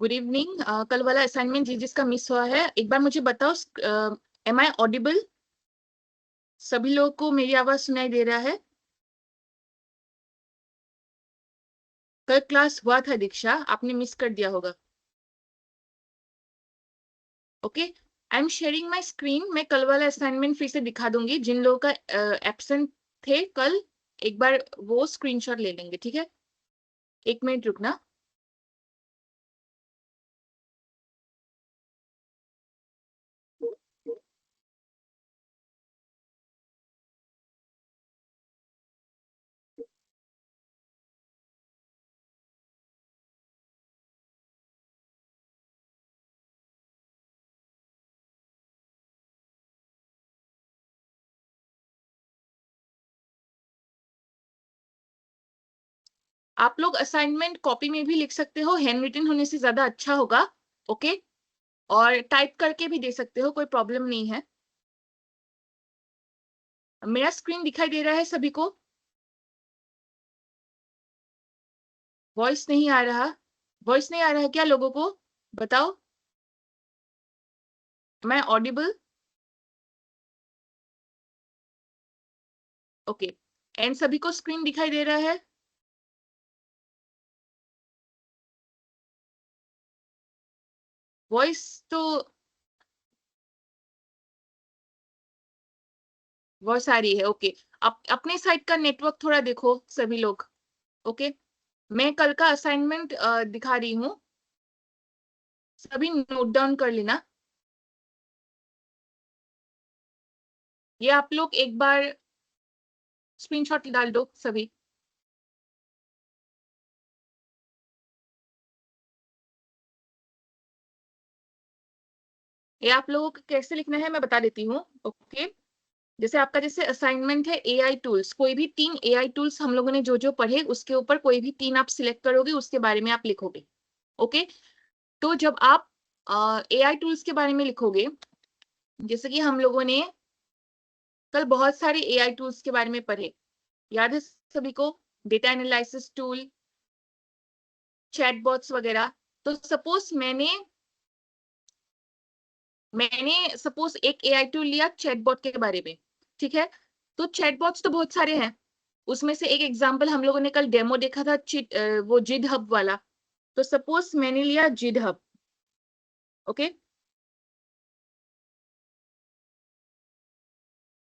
Good evening. कल वाला assignment जिसका मिस हुआ है एक बार मुझे बताओ। Am I audible? सभी लोगों को मेरी आवाज सुनाई दे रहा है? कल क्लास हुआ था दीक्षा, आपने मिस कर दिया होगा। Okay, I am sharing my screen. मैं कल वाला असाइनमेंट फिर से दिखा दूंगी। जिन लोगों का एब्सेंट थे कल, एक बार वो स्क्रीनशॉट ले लेंगे, ठीक है? 1 मिनट रुकना। आप लोग असाइनमेंट कॉपी में भी लिख सकते हो, हैंड रिटन होने से ज्यादा अच्छा होगा। ओके, और टाइप करके भी दे सकते हो, कोई प्रॉब्लम नहीं है। मेरा स्क्रीन दिखाई दे रहा है सभी को? वॉइस नहीं आ रहा? वॉइस नहीं आ रहा है क्या लोगों को? बताओ, मैं ऑडिबल? ओके, एंड सभी को स्क्रीन दिखाई दे रहा है? वॉइस तो वॉइस आ रही है। ओके, अपने साइड का नेटवर्क थोड़ा देखो सभी लोग। ओके, मैं कल का असाइनमेंट दिखा रही हूँ, सभी नोट डाउन कर लेना। ये आप लोग एक बार स्क्रीनशॉट डाल दो सभी। ये आप लोगों को कैसे लिखना है मैं बता देती हूँ। ओके, जैसे आपका जैसे असाइनमेंट है एआई टूल्स, कोई भी 3 एआई टूल्स हम लोगों ने जो जो पढ़े उसके ऊपर कोई भी 3 आप सिलेक्ट करोगे, उसके बारे में आप लिखोगे। ओके, तो जब आप एआई टूल्स के बारे में लिखोगे, जैसे कि हम लोगों ने कल बहुत सारे एआई टूल्स के बारे में पढ़े, याद है सभी को? डेटा एनालिसिस टूल, चैटबॉट्स वगैरह। तो सपोज मैंने सपोज एक एआई टूल लिया चैटबॉट के बारे में, ठीक है? तो चैटबॉट्स तो बहुत सारे हैं, उसमें से एक एग्जांपल हम लोगों ने कल डेमो देखा था, वो जिड हब वाला। तो सपोज मैंने लिया जिड हब। ओके,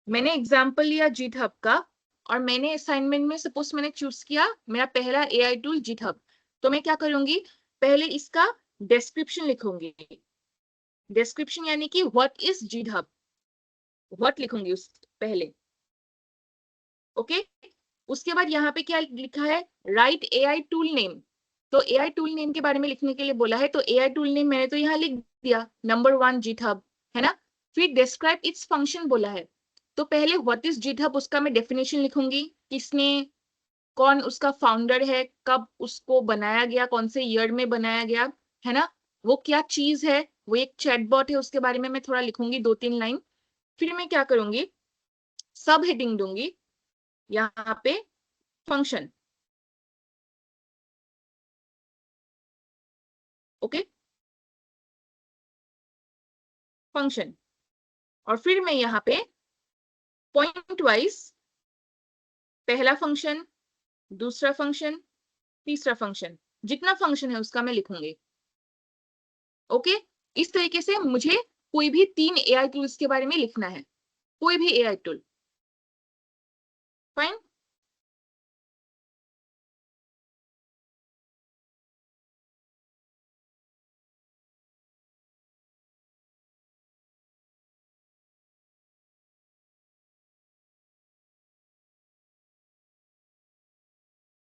मैंने एग्जांपल लिया जिड हब का, और मैंने असाइनमेंट में सपोज मैंने चूज किया मेरा पहला एआई टूल जिड हब। तो मैं क्या करूंगी, पहले इसका डिस्क्रिप्शन लिखूंगी। डिस्क्रिप्शन यानी कि व्हाट इज जिड हब, व्हाट लिखूंगी उस पहले। ओके, उसके बाद यहाँ पे क्या लिखा है, राइट एआई टूल नेम। तो एआई टूल नेम के बारे में लिखने के लिए बोला है, तो एआई टूल नेम मैंने तो यहाँ लिख दिया, नंबर 1 जिटहब, है ना? फिर डिस्क्राइब इट्स फंक्शन बोला है, तो पहले व्हाट इज जिटहब उसका मैं डेफिनेशन लिखूंगी, किसने, कौन उसका फाउंडर है, कब उसको बनाया गया, कौन से ईयर में बनाया गया, है ना? वो क्या चीज है, वो एक चैटबॉट है, उसके बारे में मैं थोड़ा लिखूंगी 2-3 लाइन। फिर मैं क्या करूंगी, सब हेडिंग दूंगी यहाँ पे, फंक्शन। Okay, function. और फिर मैं यहाँ पे पॉइंट वाइज पहला फंक्शन, दूसरा फंक्शन, तीसरा फंक्शन, जितना फंक्शन है उसका मैं लिखूंगी। ओके, इस तरीके से मुझे कोई भी 3 एआई टूल्स के बारे में लिखना है, कोई भी एआई टूल। फाइन,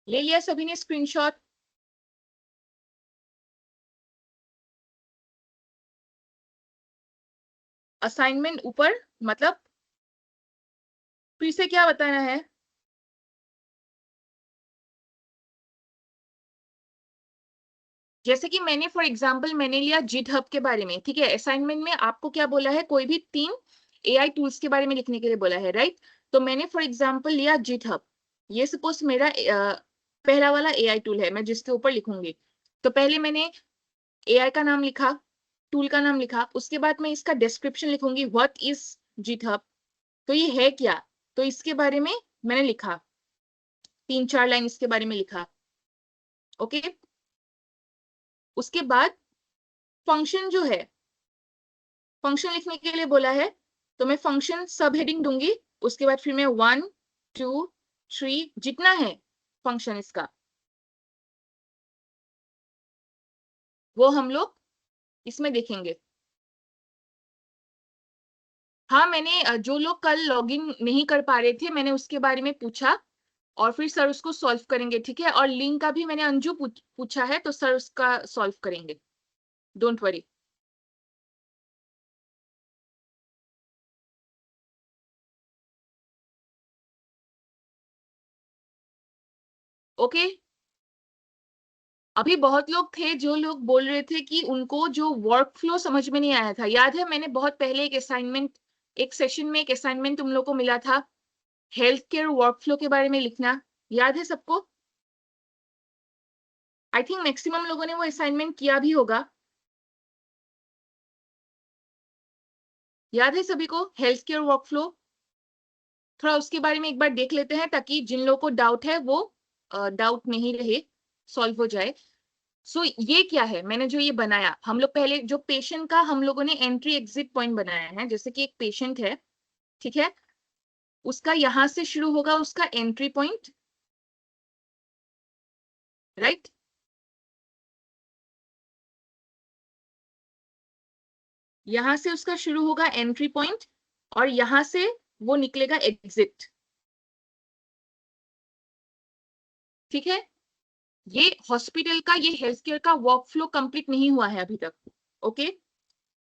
ले लिया सभी ने स्क्रीनशॉट? असाइनमेंट ऊपर, मतलब फिर से क्या बताना है? जैसे कि मैंने फॉर एग्जांपल मैंने लिया जिटहब के बारे में, ठीक है? असाइनमेंट में आपको क्या बोला है, कोई भी 3 एआई टूल्स के बारे में लिखने के लिए बोला है, राइट? तो मैंने फॉर एग्जांपल लिया जिटहब। ये सपोज मेरा पहला वाला एआई टूल है, मैं जिसके ऊपर लिखूंगी। तो पहले मैंने AI का नाम लिखा, टूल का नाम लिखा, उसके बाद मैं इसका डिस्क्रिप्शन लिखूंगी, व्हाट इज GitHub, तो ये है क्या, तो इसके बारे में मैंने लिखा, 3-4 लाइन इसके बारे में लिखा। ओके, उसके बाद फंक्शन जो है, फंक्शन लिखने के लिए बोला है, तो मैं फंक्शन सब हेडिंग दूंगी, उसके बाद फिर मैं 1 2 3 जितना है फंक्शन इसका, वो हम लोग इसमें देखेंगे। हाँ, मैंने जो लोग कल लॉगिन नहीं कर पा रहे थे, मैंने उसके बारे में पूछा और फिर सर उसको सॉल्व करेंगे, ठीक है। और लिंक का भी मैंने अंजू पूछा है, तो सर उसका सॉल्व करेंगे, डोंट वरी। ओके, अभी बहुत लोग थे जो लोग बोल रहे थे कि उनको जो वर्क फ्लो समझ में नहीं आया था। याद है मैंने बहुत पहले एक असाइनमेंट, एक सेशन में एक असाइनमेंट तुम लोग को मिला था, हेल्थ केयर वर्क फ्लो के बारे में लिखना, याद है सबको? आई थिंक मैक्सिमम लोगों ने वो असाइनमेंट किया भी होगा। याद है सभी को हेल्थ केयर वर्क फ्लो? थोड़ा उसके बारे में एक बार देख लेते हैं, ताकि जिन लोगों को डाउट है वो डाउट नहीं रहे, सॉल्व हो जाए। सो ये क्या है, मैंने जो ये बनाया, हम लोग पहले जो पेशेंट का हम लोगों ने एंट्री एग्जिट पॉइंट बनाया है, जैसे कि एक पेशेंट है, ठीक है, उसका यहां से शुरू होगा उसका एंट्री पॉइंट, राइट। यहां से उसका शुरू होगा एंट्री पॉइंट और यहां से वो निकलेगा एग्जिट, ठीक है। ये हॉस्पिटल का, ये हेल्थ केयर का वर्क फ्लो कंप्लीट नहीं हुआ है अभी तक। ओके,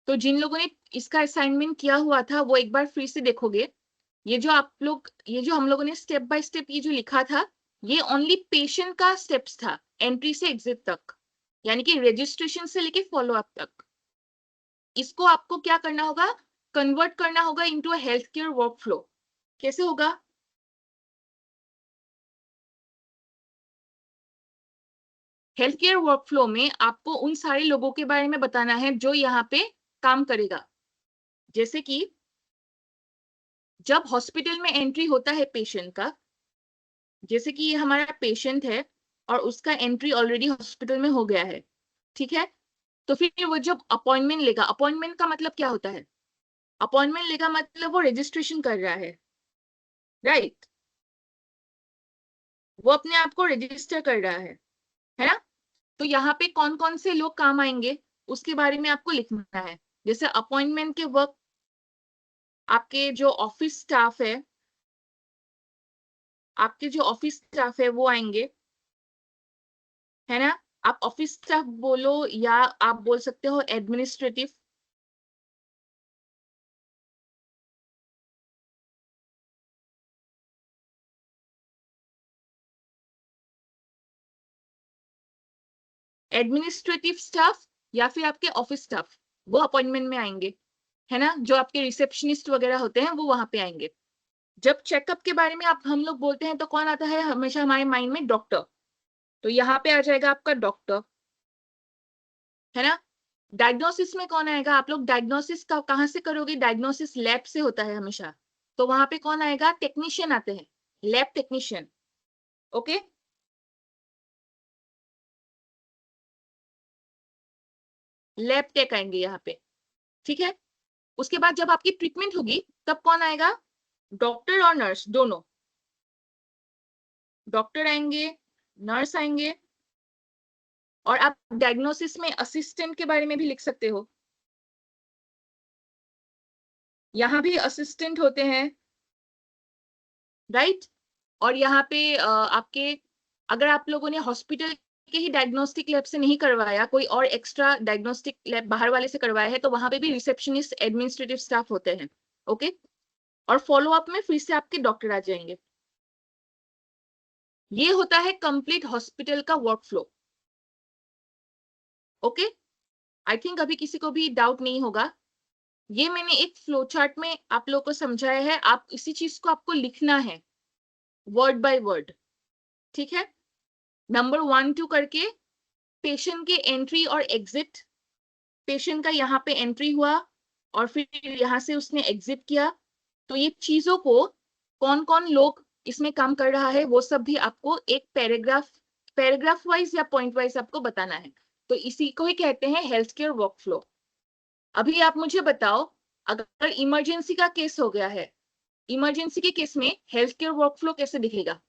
तो जिन लोगों ने इसका असाइनमेंट किया हुआ था वो एक बार फिर से देखोगे। ये जो आप लोग, ये जो हम लोगों ने स्टेप बाय स्टेप ये जो लिखा था, ये ओनली पेशेंट का स्टेप्स था, एंट्री से एग्जिट तक, यानी कि रजिस्ट्रेशन से लेके फॉलो अप तक। इसको आपको क्या करना होगा, कन्वर्ट करना होगा into a health care work flow. कैसे होगा? हेल्थ केयर वर्क फ्लो में आपको उन सारे लोगों के बारे में बताना है जो यहाँ पे काम करेगा। जैसे कि जब हॉस्पिटल में एंट्री होता है पेशेंट का, जैसे कि ये हमारा पेशेंट है और उसका एंट्री ऑलरेडी हॉस्पिटल में हो गया है, ठीक है, तो फिर वो जब अपॉइंटमेंट लेगा, अपॉइंटमेंट का मतलब क्या होता है, अपॉइंटमेंट लेगा मतलब वो रजिस्ट्रेशन कर रहा है, राइट, वो अपने आप को रजिस्टर कर रहा है ना। तो यहाँ पे कौन कौन से लोग काम आएंगे उसके बारे में आपको लिखना है। जैसे अपॉइंटमेंट के वक्त आपके जो ऑफिस स्टाफ है, आपके जो ऑफिस स्टाफ है वो आएंगे, है ना। आप ऑफिस स्टाफ बोलो या आप बोल सकते हो एडमिनिस्ट्रेटिव, एडमिनिस्ट्रेटिव स्टाफ या फिर आपके ऑफिस स्टाफ, वो अपॉइंटमेंट में आएंगे, है ना। जो आपके रिसेप्शनिस्ट वगैरह होते हैं वो वहां पे आएंगे। जब चेकअप के बारे में आप हम लोग बोलते हैं तो कौन आता है हमेशा हमारे माइंड में, डॉक्टर, तो यहाँ पे आ जाएगा आपका डॉक्टर, है ना। डायग्नोसिस में कौन आएगा, आप लोग डायग्नोसिस का कहाँ से करोगे, डायग्नोसिस लैब से होता है हमेशा, तो वहां पे कौन आएगा, टेक्नीशियन आते हैं, lab technician. Okay, lab tech आएंगे यहाँ पे, ठीक है। उसके बाद जब आपकी ट्रीटमेंट होगी तब कौन आएगा, डॉक्टर और नर्स दोनों, डॉक्टर आएंगे, नर्स आएंगे। और आप डायग्नोसिस में असिस्टेंट के बारे में भी लिख सकते हो, यहाँ भी असिस्टेंट होते हैं, राइट। और यहाँ पे आपके, अगर आप लोगों ने हॉस्पिटल के ही डायग्नोस्टिक लैब से नहीं करवाया, कोई और एक्स्ट्रा डायग्नोस्टिक लैब बाहर वाले से करवाया है, तो वहां पे भी रिसेप्शनिस्ट एडमिनिस्ट्रेटिव स्टाफ होते हैं। ओके, और फॉलो अप में फिर से आपके डॉक्टर आ जाएंगे। ये होता है कंप्लीट हॉस्पिटल का work flow. Okay, I think अभी किसी को भी डाउट नहीं होगा। ये मैंने एक फ्लो चार्ट में आप लोगों को समझाया है, आप इसी चीज को आपको लिखना है वर्ड बाय वर्ड, ठीक है, नंबर 1 2 करके पेशेंट के एंट्री और एग्जिट, पेशेंट का यहाँ पे एंट्री हुआ और फिर यहाँ से उसने एग्जिट किया, तो ये चीजों को कौन कौन लोग इसमें काम कर रहा है वो सब भी आपको एक पैराग्राफ वाइज या पॉइंट वाइज आपको बताना है। तो इसी को ही कहते हैं हेल्थ केयर वर्कफ्लो। अभी आप मुझे बताओ, अगर इमरजेंसी का केस हो गया है, इमरजेंसी के केस में हेल्थ केयर वर्कफ्लो कैसे दिखेगा?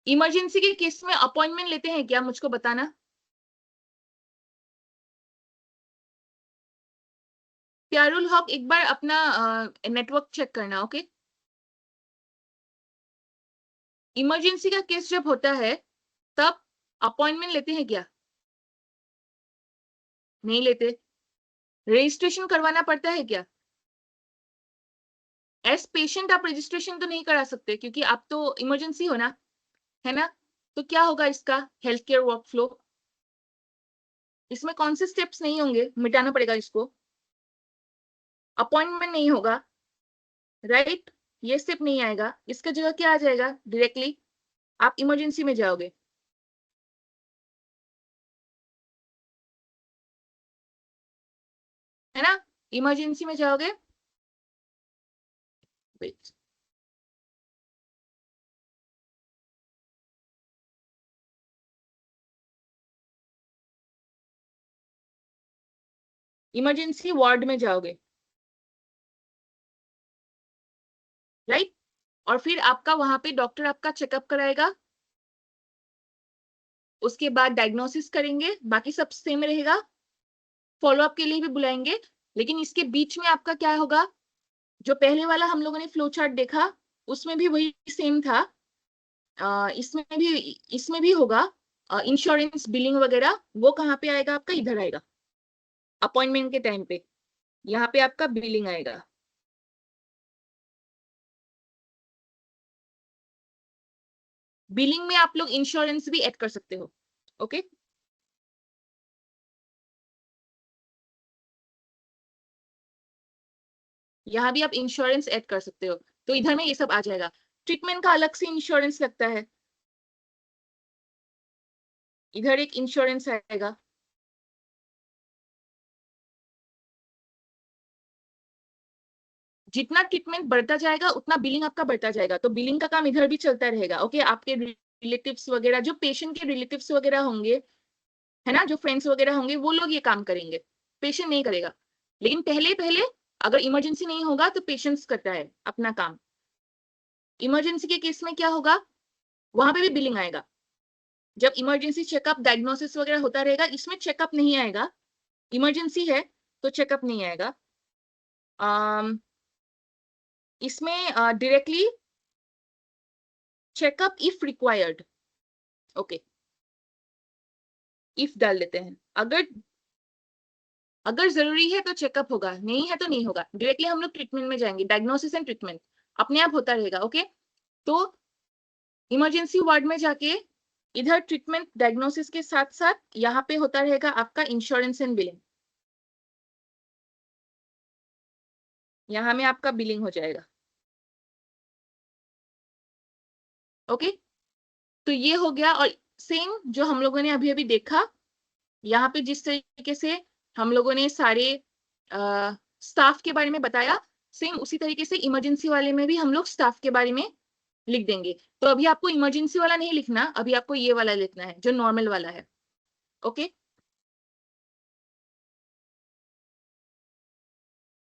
इमरजेंसी के केस में अपॉइंटमेंट लेते हैं क्या, मुझको बताना। प्यारुल हक, एक बार अपना नेटवर्क चेक करना, ओके। इमरजेंसी का केस जब होता है तब अपॉइंटमेंट लेते हैं क्या? नहीं लेते। रजिस्ट्रेशन करवाना पड़ता है क्या? एज पेशेंट आप रजिस्ट्रेशन तो नहीं करा सकते क्योंकि आप तो इमरजेंसी हो ना, है ना। तो क्या होगा इसका हेल्थ केयर वर्कफ्लो? इसमें कौन से स्टेप्स नहीं होंगे, मिटाना पड़ेगा इसको। अपॉइंटमेंट नहीं होगा, राइट, ये स्टेप नहीं आएगा। इसका जगह क्या आ जाएगा? डायरेक्टली आप इमरजेंसी में जाओगे, है ना, इमरजेंसी में जाओगे। वेट, इमरजेंसी वार्ड में जाओगे, राइट। और फिर आपका वहां पे डॉक्टर आपका चेकअप कराएगा, उसके बाद डायग्नोसिस करेंगे, बाकी सब सेम रहेगा। फॉलोअप के लिए भी बुलाएंगे, लेकिन इसके बीच में आपका क्या होगा? जो पहले वाला हम लोगों ने फ्लो चार्ट देखा उसमें भी वही सेम था। इसमें भी होगा इंश्योरेंस बिलिंग वगैरह। वो कहाँ पे आएगा आपका? इधर आएगा अपॉइंटमेंट के टाइम पे, यहाँ पे आपका बिलिंग आएगा। बिलिंग में आप लोग इंश्योरेंस भी ऐड कर सकते हो, ओके। यहाँ भी आप इंश्योरेंस ऐड कर सकते हो, तो इधर में ये सब आ जाएगा। ट्रीटमेंट का अलग से इंश्योरेंस लगता है, इधर एक इंश्योरेंस आएगा। जितना ट्रीटमेंट बढ़ता जाएगा उतना बिलिंग आपका बढ़ता जाएगा, तो बिलिंग का काम इधर भी चलता रहेगा, ओके। आपके रिलेटिव्स वगैरह, जो पेशेंट के रिलेटिव्स वगैरह होंगे, है ना, जो फ्रेंड्स वगैरह होंगे, वो लोग ये काम करेंगे, पेशेंट नहीं करेगा। लेकिन पहले पहले अगर इमरजेंसी नहीं होगा तो पेशेंट्स करता है अपना काम। इमरजेंसी के केस में क्या होगा? वहां पे भी बिलिंग आएगा। जब इमरजेंसी चेकअप डायग्नोसिस वगैरह होता रहेगा, इसमें चेकअप नहीं आएगा। इमरजेंसी है तो चेकअप नहीं आएगा। इसमें directly checkup if required, okay, if डाल देते हैं। अगर अगर जरूरी है तो चेकअप होगा, नहीं है तो नहीं होगा। डायरेक्टली हम लोग ट्रीटमेंट में जाएंगे, डायग्नोसिस एंड ट्रीटमेंट अपने आप होता रहेगा, ओके। तो इमरजेंसी वार्ड में जाके इधर ट्रीटमेंट डायग्नोसिस के साथ साथ यहाँ पे होता रहेगा आपका इंश्योरेंस एंड बिलिंग, यहाँ में आपका बिलिंग हो जाएगा, ओके। तो ये हो गया। और सेम जो हम लोगों ने अभी अभी देखा, यहाँ पे जिस तरीके से हम लोगों ने सारे स्टाफ के बारे में बताया, सेम उसी तरीके से इमरजेंसी वाले में भी हम लोग स्टाफ के बारे में लिख देंगे। तो अभी आपको इमरजेंसी वाला नहीं लिखना, अभी आपको ये वाला लिखना है जो नॉर्मल वाला है, ओके।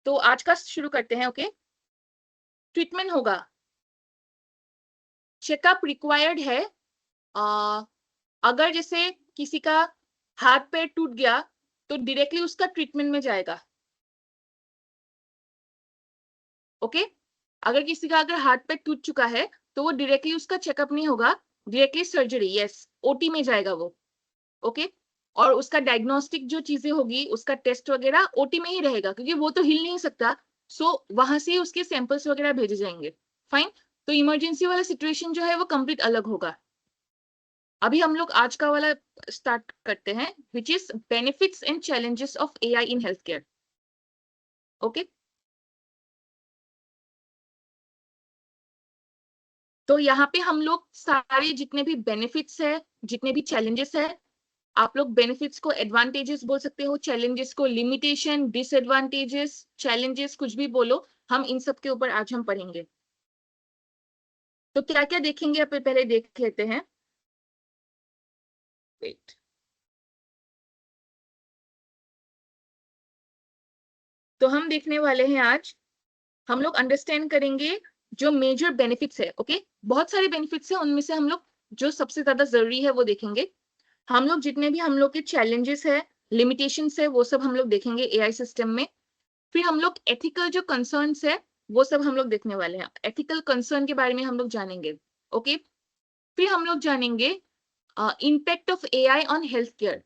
तो आज का शुरू करते हैं, ओके। ट्रीटमेंट होगा, चेकअप रिक्वायर्ड है। आ, अगर जैसे किसी का हाथ पैर टूट गया तो डायरेक्टली उसका ट्रीटमेंट में जाएगा, ओके। अगर किसी का अगर हाथ पैर टूट चुका है तो वो डायरेक्टली उसका चेकअप नहीं होगा, डायरेक्टली सर्जरी, यस, ओटी में जाएगा वो, ओके। और उसका डायग्नोस्टिक जो चीजें होगी, उसका टेस्ट वगैरह ओटी में ही रहेगा क्योंकि वो तो हिल नहीं सकता। सो वहां से उसके सैंपल्स वगैरह भेजे जाएंगे, फाइन। तो इमरजेंसी वाला सिचुएशन जो है वो कंप्लीट अलग होगा। अभी हम लोग आज का वाला स्टार्ट करते हैं, which is benefits and challenges of AI in health care, okay. तो यहाँ पे हम लोग सारे जितने भी बेनिफिट्स है, जितने भी चैलेंजेस है, आप लोग बेनिफिट्स को एडवांटेजेस बोल सकते हो, चैलेंजेस को लिमिटेशन, डिसएडवांटेजेस, चैलेंजेस, कुछ भी बोलो, हम इन सब के ऊपर आज हम पढ़ेंगे। तो क्या क्या देखेंगे आप पहले देख लेते हैं। वेट, तो हम देखने वाले हैं आज, हम लोग अंडरस्टैंड करेंगे जो मेजर बेनिफिट्स है। ओके, बहुत सारे बेनिफिट्स है, उनमें से हम लोग जो सबसे ज्यादा जरूरी है वो देखेंगे। हम लोग जितने भी हम लोग के चैलेंजेस है, लिमिटेशंस है, वो सब हम लोग देखेंगे एआई सिस्टम में। फिर हम लोग एथिकल जो कंसर्न्स है वो सब हम लोग देखने वाले हैं, एथिकल कंसर्न के बारे में हम लोग जानेंगे। ओके, फिर हम लोग जानेंगे impact of AI on health care,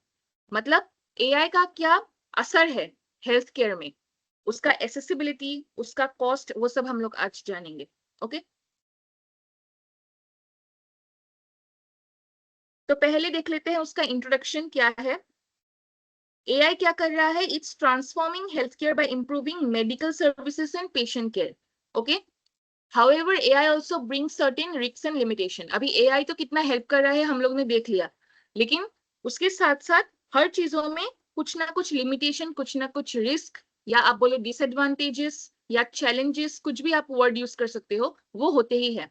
मतलब एआई का क्या असर है हेल्थ केयर में, उसका एसेसिबिलिटी, उसका कॉस्ट, वो सब हम लोग आज जानेंगे। ओके, तो पहले देख लेते हैं उसका इंट्रोडक्शन क्या है। एआई क्या कर रहा है, it's transforming health care by improving medical services and patient care. Okay, However, AI also brings certain risks and limitation. अभी AI तो कितना हेल्प कर रहा है हम लोग ने देख लिया, लेकिन उसके साथ साथ हर चीजों में कुछ ना कुछ लिमिटेशन, कुछ ना कुछ रिस्क, या आप बोलो डिसएडवांटेजेस या चैलेंजेस, कुछ भी आप वर्ड यूज कर सकते हो, वो होते ही है।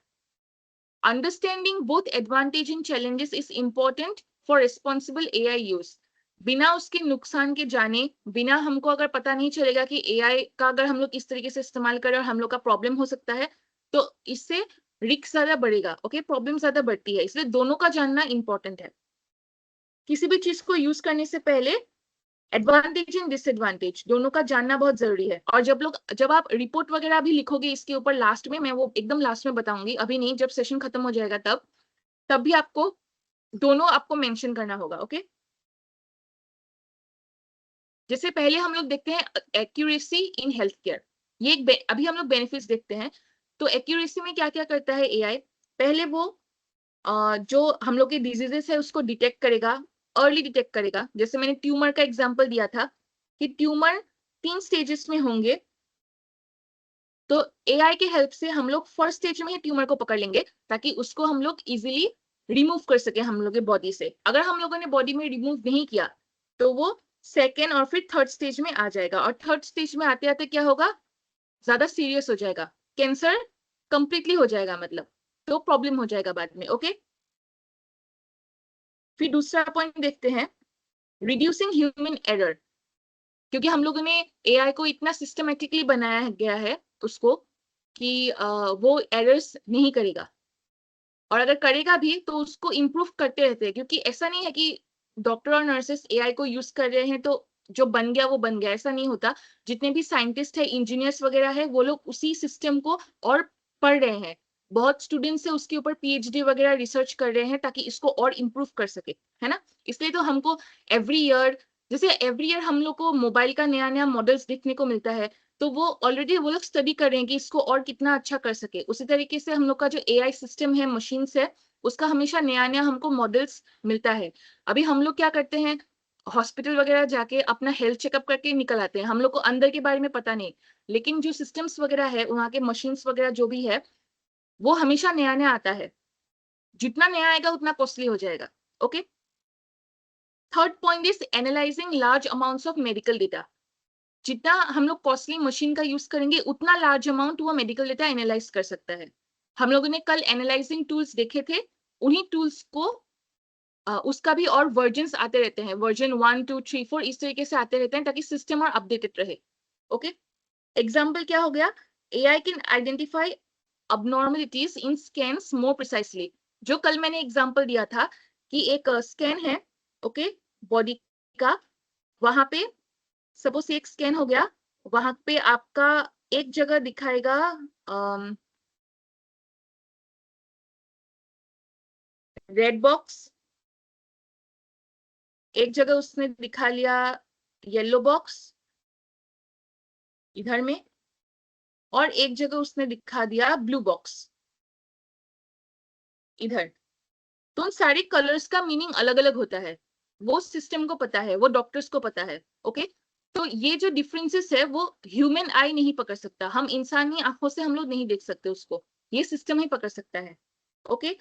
Understanding both advantage and challenges is important for responsible AI use. बिना उसके नुकसान के जाने, बिना हमको अगर पता नहीं चलेगा कि एआई का अगर हम लोग इस तरीके से इस्तेमाल करें और हम लोग का प्रॉब्लम हो सकता है, तो इससे रिस्क ज्यादा बढ़ेगा। ओके, प्रॉब्लम ज्यादा बढ़ती है, इसलिए दोनों का जानना इंपॉर्टेंट है। किसी भी चीज को यूज करने से पहले एडवांटेज एंड डिसएडवांटेज दोनों का जानना बहुत जरूरी है। और जब आप रिपोर्ट वगैरह भी लिखोगे इसके ऊपर, लास्ट में मैं वो एकदम लास्ट में बताऊंगी, अभी नहीं, जब सेशन खत्म हो जाएगा तब भी आपको दोनों आपको मेंशन करना होगा। ओके, जैसे पहले हम लोग देखते हैं एक्यूरेसी इन हेल्थ केयर, ये अभी हम लोग बेनिफिट्स देखते हैं। तो एक्यूरेसी में क्या क्या करता है एआई, पहले वो जो हम लोग के डिजीजेस है उसको डिटेक्ट करेगा, अर्ली डिटेक्ट करेगा। जैसे मैंने ट्यूमर का एग्जांपल दिया था कि ट्यूमर 3 स्टेजेस में होंगे, तो एआई के हेल्प से हम लोग फर्स्ट स्टेज में ही ट्यूमर को पकड़ लेंगे, ताकि उसको हम लोग इजिली रिमूव कर सके हम लोग के बॉडी से। अगर हम लोगों ने बॉडी में रिमूव नहीं किया तो वो सेकेंड और फिर थर्ड स्टेज में आ जाएगा, और थर्ड स्टेज में आते आते क्या होगा, ज्यादा सीरियस हो जाएगा, कैंसर कंप्लीटली हो जाएगा, मतलब तो प्रॉब्लम हो जाएगा बाद में। ओके, फिर दूसरा पॉइंट देखते हैं, रिड्यूसिंग ह्यूमन एरर, क्योंकि हम लोगों ने एआई को इतना सिस्टमेटिकली बनाया गया है उसको कि वो एरर्स नहीं करेगा, और अगर करेगा भी तो उसको इम्प्रूव करते रहते हैं। क्योंकि ऐसा नहीं है कि डॉक्टर और नर्सेस एआई को यूज कर रहे हैं तो जो बन गया वो बन गया, ऐसा नहीं होता। जितने भी साइंटिस्ट है, इंजीनियर्स वगैरह है, वो लोग उसी सिस्टम को और पढ़ रहे हैं। बहुत स्टूडेंट्स है उसके ऊपर पीएचडी वगैरह रिसर्च कर रहे हैं ताकि इसको और इम्प्रूव कर सके, है ना। इसलिए तो हमको एवरी ईयर, जैसे एवरी ईयर हम लोग को मोबाइल का नया नया मॉडल्स देखने को मिलता है, तो वो ऑलरेडी वो लोग स्टडी कर रहे हैं कि इसको और कितना अच्छा कर सके। उसी तरीके से हम लोग का जो एआई सिस्टम है, मशीन्स है, उसका हमेशा नया नया हमको मॉडल्स मिलता है। अभी हम लोग क्या करते हैं, हॉस्पिटल वगैरह जाके अपना हेल्थ चेकअप करके निकल आते हैं, हम लोग को अंदर के बारे में पता नहीं। लेकिन जो सिस्टम्स वगैरह है, वहाँ के मशीन्स वगैरह जो भी है, वो हमेशा नया नया आता है। जितना नया आएगा उतना कॉस्टली हो जाएगा। Okay, third point is analysing large amounts of medical data. जितना हम लोग कॉस्टली मशीन का यूज करेंगे उतना लार्ज अमाउंट वो मेडिकल डेटा एनालाइज कर सकता है। हम लोगों ने कल एनालाइजिंग टूल्स देखे थे, उन्हीं टूल्स को उसका भी और वर्जन्स आते रहते हैं, वर्जन 1 2 3 4 इस तरीके से आते रहते हैं ताकि सिस्टम और अपडेटेड रहे। ओके, एग्जाम्पल क्या हो गया, AI can identify abnormalities in scans more precisely। जो कल मैंने एग्जांपल दिया था कि एक स्कैन है, ओके, बॉडी का, वहां पे सपोज एक स्कैन हो गया, वहां पे आपका एक जगह दिखाएगा रेड बॉक्स, एक जगह उसने दिखा लिया येलो बॉक्स इधर में, और एक जगह उसने दिखा दिया ब्लू बॉक्स इधर। तो उन सारे कलर्स का मीनिंग अलग अलग होता है, वो सिस्टम को पता है, वो डॉक्टर्स को पता है। ओके, तो ये जो डिफरेंसेस है वो ह्यूमन आई नहीं पकड़ सकता, हम इंसानी आंखों से हम लोग नहीं देख सकते उसको, ये सिस्टम ही पकड़ सकता है। ओके।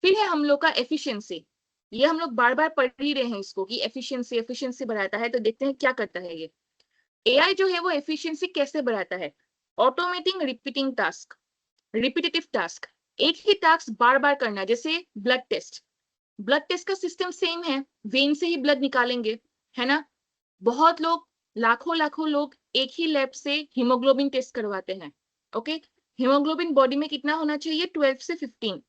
फिर है हम लोग का एफिशिएंसी। ये हम लोग बार बार पढ़ ही रहे हैं इसको कि एफिशिएंसी एफिशिएंसी बढ़ाता है, तो देखते हैं क्या करता है ये। एआई जो है वो एफिशिएंसी कैसे बढ़ाता है? Automating repeating task, repetitive task, एक ही टास्क बार बार करना। जैसे ब्लड टेस्ट, ब्लड टेस्ट का सिस्टम सेम है, वेन से ही ब्लड निकालेंगे, है ना। बहुत लोग, लाखों लाखों लोग एक ही लैब से हीमोग्लोबिन टेस्ट करवाते हैं। ओके, हीमोग्लोबिन बॉडी में कितना होना चाहिए? 12 से 15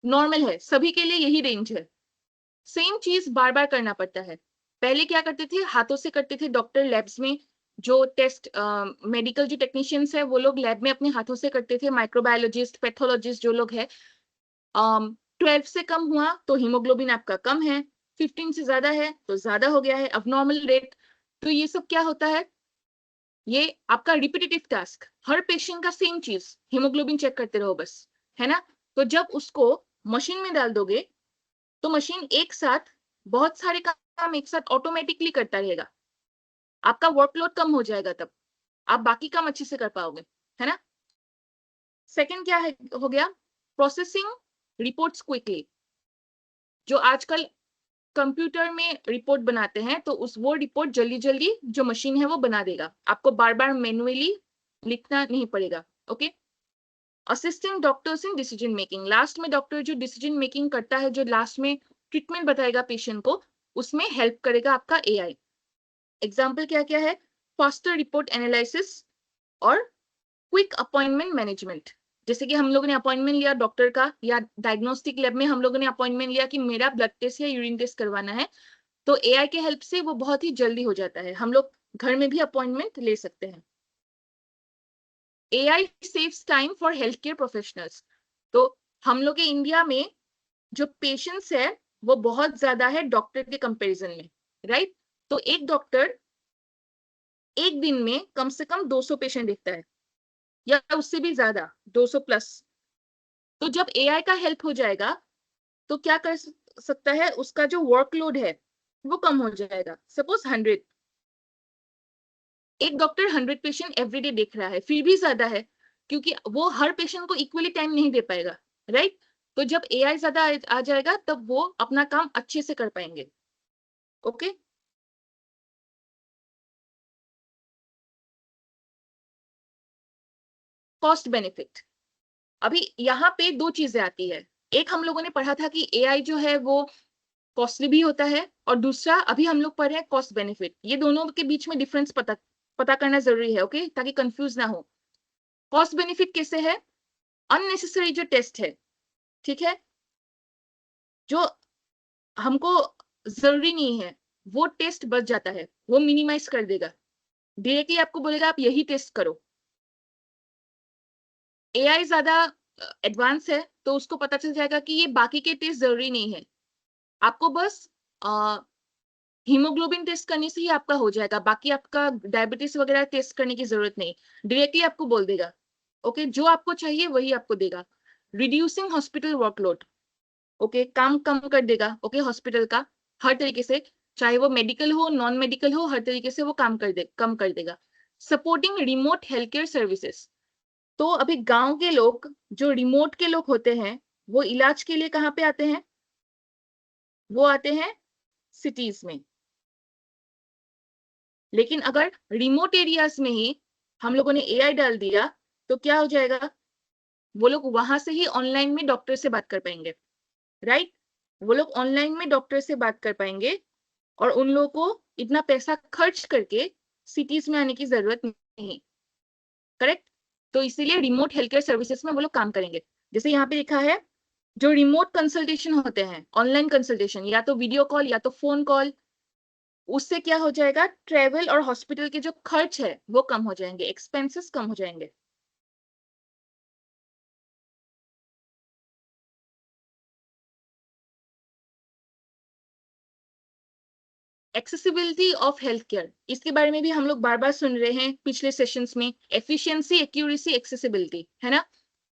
नॉर्मल है, सभी के लिए यही रेंज है। सेम चीज बार बार करना पड़ता है। पहले क्या करते थे? हाथों से करते थे डॉक्टर लैब्स में। जो टेस्ट मेडिकल जो टेक्नीशियंस है वो लोग लैब में अपने हाथों से करते थे। माइक्रोबायोलॉजिस्ट, पैथोलॉजिस्ट जो लोग है, 12 से कम हुआ तो हीमोग्लोबिन आपका कम है, 15 से ज्यादा है तो ज्यादा हो गया है, अब नॉर्मल रेट। तो ये सब क्या होता है? ये आपका रिपीटेटिव टास्क, हर पेशेंट का सेम चीज, हीमोग्लोबिन चेक करते रहो बस, है ना। तो जब उसको मशीन में डाल दोगे तो मशीन एक साथ बहुत सारे काम एक साथ ऑटोमेटिकली करता रहेगा। आपका वर्कलोड कम हो जाएगा, तब आप बाकी काम अच्छे से कर पाओगे, है ना। सेकंड क्या है, हो गया प्रोसेसिंग रिपोर्ट्स क्विकली। जो आजकल कंप्यूटर में रिपोर्ट बनाते हैं तो उस वो रिपोर्ट जल्दी जल्दी जो मशीन है वो बना देगा, आपको बार बार मैन्युअली लिखना नहीं पड़ेगा। Okay. Assisting doctors in decision making, last में डॉक्टर जो डिसीजन मेकिंग करता है, जो लास्ट में ट्रीटमेंट बताएगा पेशेंट को, उसमें हेल्प करेगा आपका एआई। एग्जाम्पल क्या क्या है? फास्टर रिपोर्ट एनालिसिस और क्विक अपॉइंटमेंट मैनेजमेंट। जैसे कि हम लोगों ने अपॉइंटमेंट लिया डॉक्टर का, या डायग्नोस्टिक लैब में हम लोगों ने अपॉइंटमेंट लिया कि मेरा ब्लड टेस्ट या यूरिन टेस्ट करवाना है, तो एआई के हेल्प से वो बहुत ही जल्दी हो जाता है। हम लोग घर में भी अपॉइंटमेंट ले सकते हैं। AI saves time for health care professionals. तो हम लोग के इंडिया में जो पेशेंट्स है वो बहुत ज्यादा है डॉक्टर के कंपैरिजन में, राइट। तो एक डॉक्टर एक दिन में कम से कम 200 पेशेंट देखता है, या उससे भी ज्यादा, 200 प्लस। तो जब एआई का हेल्प हो जाएगा तो क्या कर सकता है? उसका जो वर्कलोड है वो कम हो जाएगा। सपोज 100, एक डॉक्टर 100 पेशेंट एवरीडे देख रहा है, फिर भी ज्यादा है, क्योंकि वो हर पेशेंट को इक्वली टाइम नहीं दे पाएगा, राइट। तो जब एआई ज्यादा आ जाएगा तब वो अपना काम अच्छे से कर पाएंगे। ओके। कॉस्ट बेनिफिट, अभी यहाँ पे दो चीजें आती है। एक हम लोगों ने पढ़ा था कि एआई जो है वो कॉस्टली भी होता है, और दूसरा अभी हम लोग पढ़ रहे हैं कॉस्ट बेनिफिट। ये दोनों के बीच में डिफरेंस पता पता करना जरूरी है, ओके, ताकि कंफ्यूज ना हो। कॉस्ट बेनिफिट कैसे है? अननेसेसरी जो टेस्ट है, ठीक है, जो हमको जरूरी नहीं है, वो टेस्ट बच जाता है, वो मिनिमाइज कर देगा। डायरेक्टली आपको बोलेगा आप यही टेस्ट करो। एआई ज्यादा एडवांस है तो उसको पता चल जाएगा कि ये बाकी के टेस्ट जरूरी नहीं है, आपको बस हीमोग्लोबिन टेस्ट करने से ही आपका हो जाएगा, बाकी आपका डायबिटीज वगैरह टेस्ट करने की जरूरत नहीं। डायरेक्टली आपको बोल देगा, ओके, जो आपको चाहिए वही आपको देगा। रिड्यूसिंग हॉस्पिटल वर्कलोड, ओके, काम कम कर देगा, ओके, हॉस्पिटल का हर तरीके से, चाहे वो मेडिकल हो नॉन मेडिकल हो, हर तरीके से वो काम कम कर देगा। Supporting remote health care services, तो अभी गांव के लोग, जो रिमोट के लोग होते हैं, वो इलाज के लिए कहाँ पे आते हैं? वो आते हैं सिटीज में। लेकिन अगर रिमोट एरियाज में ही हम लोगों ने एआई डाल दिया तो क्या हो जाएगा? वो लोग वहां से ही ऑनलाइन में डॉक्टर से बात कर पाएंगे, राइट। वो लोग ऑनलाइन में डॉक्टर से बात कर पाएंगे, और उन लोगों को इतना पैसा खर्च करके सिटीज में आने की जरूरत नहीं, करेक्ट। तो इसीलिए रिमोट हेल्थ केयर सर्विसेज में वो लोग काम करेंगे। जैसे यहाँ पे लिखा है, जो रिमोट कंसल्टेशन होते हैं, ऑनलाइन कंसल्टेशन, या तो वीडियो कॉल या तो फोन कॉल, उससे क्या हो जाएगा? ट्रेवल और हॉस्पिटल के जो खर्च है वो कम हो जाएंगे, एक्सपेंसेस कम हो जाएंगे। एक्सेसिबिलिटी ऑफ हेल्थ केयर, इसके बारे में भी हम लोग बार बार सुन रहे हैं पिछले सेशंस में। एफिशिएंसी, एक्यूरेसी, एक्सेसिबिलिटी, है ना।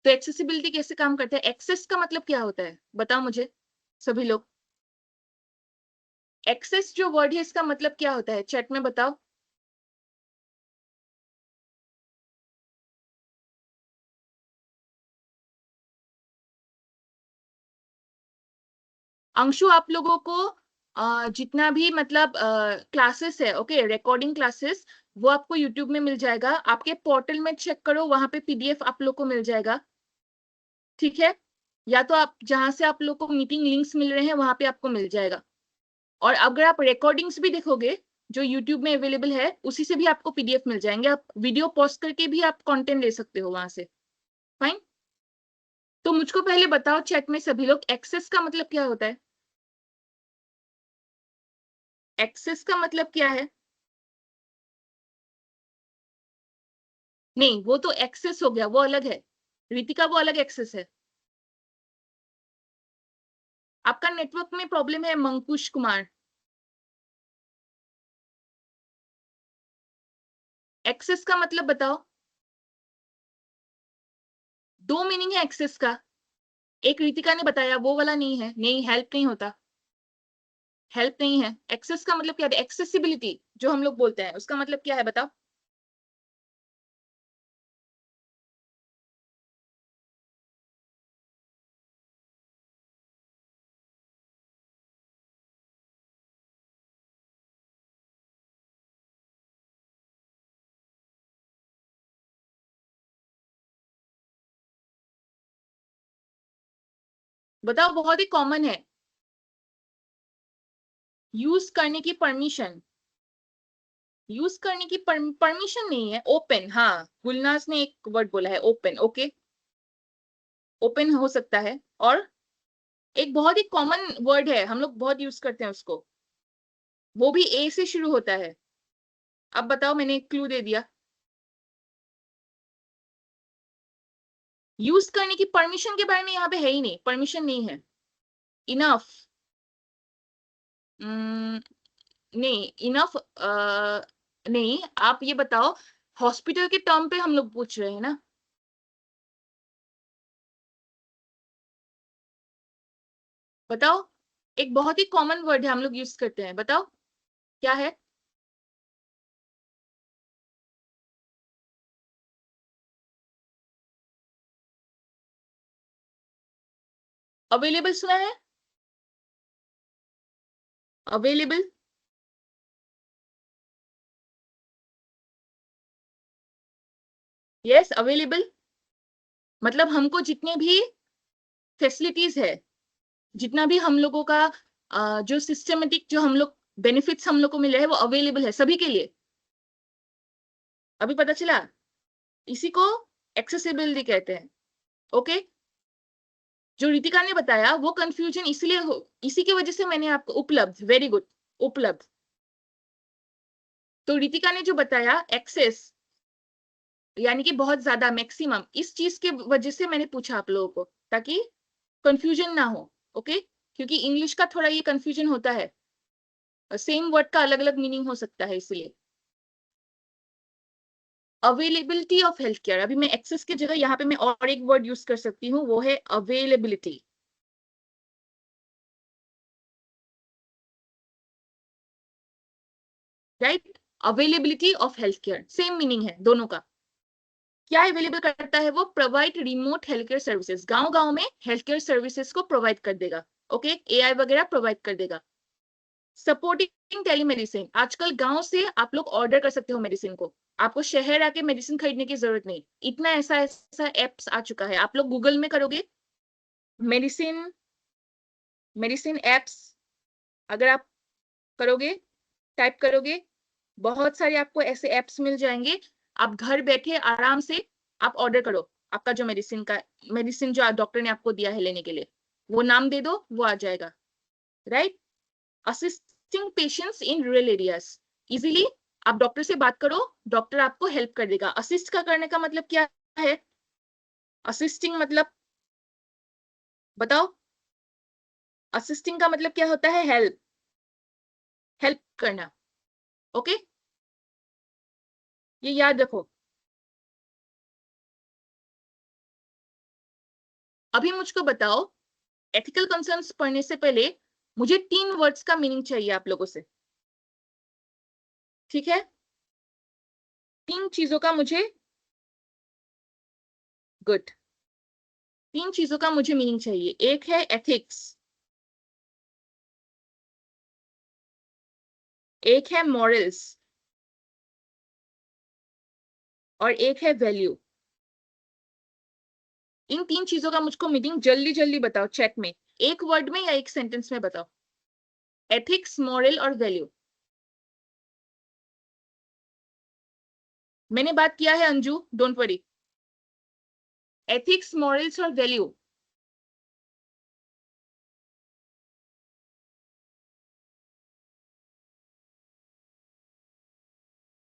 तो एक्सेसिबिलिटी कैसे काम करता है? एक्सेस का मतलब क्या होता है बताओ मुझे सभी लोग। एक्सेस जो वर्ड है इसका मतलब क्या होता है? चैट में बताओ। अंशु, आप लोगों को जितना भी मतलब क्लासेस है, ओके, रिकॉर्डिंग क्लासेस, वो आपको यूट्यूब में मिल जाएगा। आपके पोर्टल में चेक करो, वहां पे पीडीएफ आप लोग को मिल जाएगा, ठीक है? या तो आप जहां से आप लोग को मीटिंग लिंक्स मिल रहे हैं वहां पे आपको मिल जाएगा। और अगर आप रिकॉर्डिंग्स भी देखोगे जो यूट्यूब में अवेलेबल है, उसी से भी आपको पीडीएफ मिल जाएंगे। आप वीडियो पॉज करके भी आप कंटेंट ले सकते हो वहां से। फाइन। तो मुझको पहले बताओ चैट में सभी लोग, एक्सेस का मतलब क्या होता है? एक्सेस का मतलब क्या है? नहीं, वो तो एक्सेस हो गया, वो अलग है। रितिका, वो अलग एक्सेस है। आपका नेटवर्क में प्रॉब्लम है मंकुश कुमार। एक्सेस का मतलब बताओ। दो मीनिंग है एक्सेस का। एक रितिका ने बताया, वो वाला नहीं है, नहीं, हेल्प नहीं होता। हेल्प नहीं है। एक्सेस का मतलब क्या है? एक्सेसिबिलिटी जो हम लोग बोलते हैं, उसका मतलब क्या है बताओ। बताओ, बहुत ही कॉमन है। यूज करने की परमिशन। यूज करने की परमिशन नहीं है, ओपन। हाँ, गुलनाज ने एक वर्ड बोला है, ओपन। ओके, ओपन हो सकता है। और एक बहुत ही कॉमन वर्ड है, हम लोग बहुत यूज करते हैं उसको, वो भी ए से शुरू होता है। अब बताओ, मैंने एक क्लू दे दिया। यूज करने की परमिशन के बारे में यहाँ पे है ही नहीं, परमिशन नहीं है। इनफ। नहीं, इनफ नहीं। आप ये बताओ, हॉस्पिटल के टर्म पे हम लोग पूछ रहे हैं ना। बताओ, एक बहुत ही कॉमन वर्ड है, हम लोग यूज करते हैं, बताओ क्या है? अवेलेबल सुना है? अवेलेबल। Yes, available. मतलब हमको जितने भी फैसिलिटीज है, जितना भी हम लोगों का जो सिस्टमेटिक, जो हम लोग बेनिफिट्स हम लोग को मिले हैं, वो अवेलेबल है सभी के लिए। अभी पता चला? इसी को एक्सेसिबिलिटी कहते हैं। ओके। जो रितिका ने बताया वो कंफ्यूजन इसलिए हो, इसी की वजह से मैंने आपको उपलब्ध, वेरी गुड, उपलब्ध। तो रितिका ने जो बताया एक्सेस, यानी कि बहुत ज्यादा, मैक्सिमम, इस चीज के वजह से मैंने पूछा आप लोगों को, ताकि कंफ्यूजन ना हो। ओके, क्योंकि इंग्लिश का थोड़ा ये कंफ्यूजन होता है, सेम वर्ड का अलग अलग मीनिंग हो सकता है, इसलिए। अवेलेबिलिटी ऑफ हेल्थ केयर, अभी मैं एक्सेस की जगह यहाँ पे मैं और एक वर्ड यूज कर सकती हूँ, वो है availability. Right? Availability of health care, same meaning है दोनों का। क्या अवेलेबल करता है वो? Provide remote health care services, गांव गांव में हेल्थ केयर सर्विसेज को प्रोवाइड कर देगा। ओके, एआई वगैरह प्रोवाइड कर देगा। सपोर्टिंग टेलीमेडिसिन, आजकल गांव से आप लोग ऑर्डर कर सकते हो मेडिसिन को, आपको शहर आके मेडिसिन खरीदने की जरूरत नहीं। इतना ऐसा ऐसा एप्स आ चुका है, आप लोग गूगल में करोगे मेडिसिन, मेडिसिन एप्स, अगर आप करोगे, टाइप करोगे, बहुत सारे आपको ऐसे एप्स मिल जाएंगे। आप घर बैठे आराम से आप ऑर्डर करो, आपका जो मेडिसिन का, मेडिसिन जो डॉक्टर ने आपको दिया है लेने के लिए, वो नाम दे दो, वो आ जाएगा। Right? Assisting patients in rural areas, easily आप डॉक्टर से बात करो, डॉक्टर आपको हेल्प कर देगा। असिस्ट का करने का मतलब क्या है? असिस्टिंग मतलब बताओ। असिस्टिंग का मतलब क्या होता है? हेल्प, हेल्प करना। ओके, ये याद रखो। अभी मुझको बताओ, एथिकल कंसर्न्स पढ़ने से पहले मुझे 3 वर्ड्स का मीनिंग चाहिए आप लोगों से, ठीक है? 3 चीजों का मुझे, गुड, 3 चीजों का मुझे मीनिंग चाहिए। एक है एथिक्स, एक है मॉरल्स और एक है वैल्यू। इन तीन चीजों का मुझको मीनिंग जल्दी जल्दी बताओ चैट में, एक वर्ड में या एक सेंटेंस में बताओ। एथिक्स, मॉरल और वैल्यू। मैंने बात किया है Anju, don't worry. Ethics, morals और वैल्यू।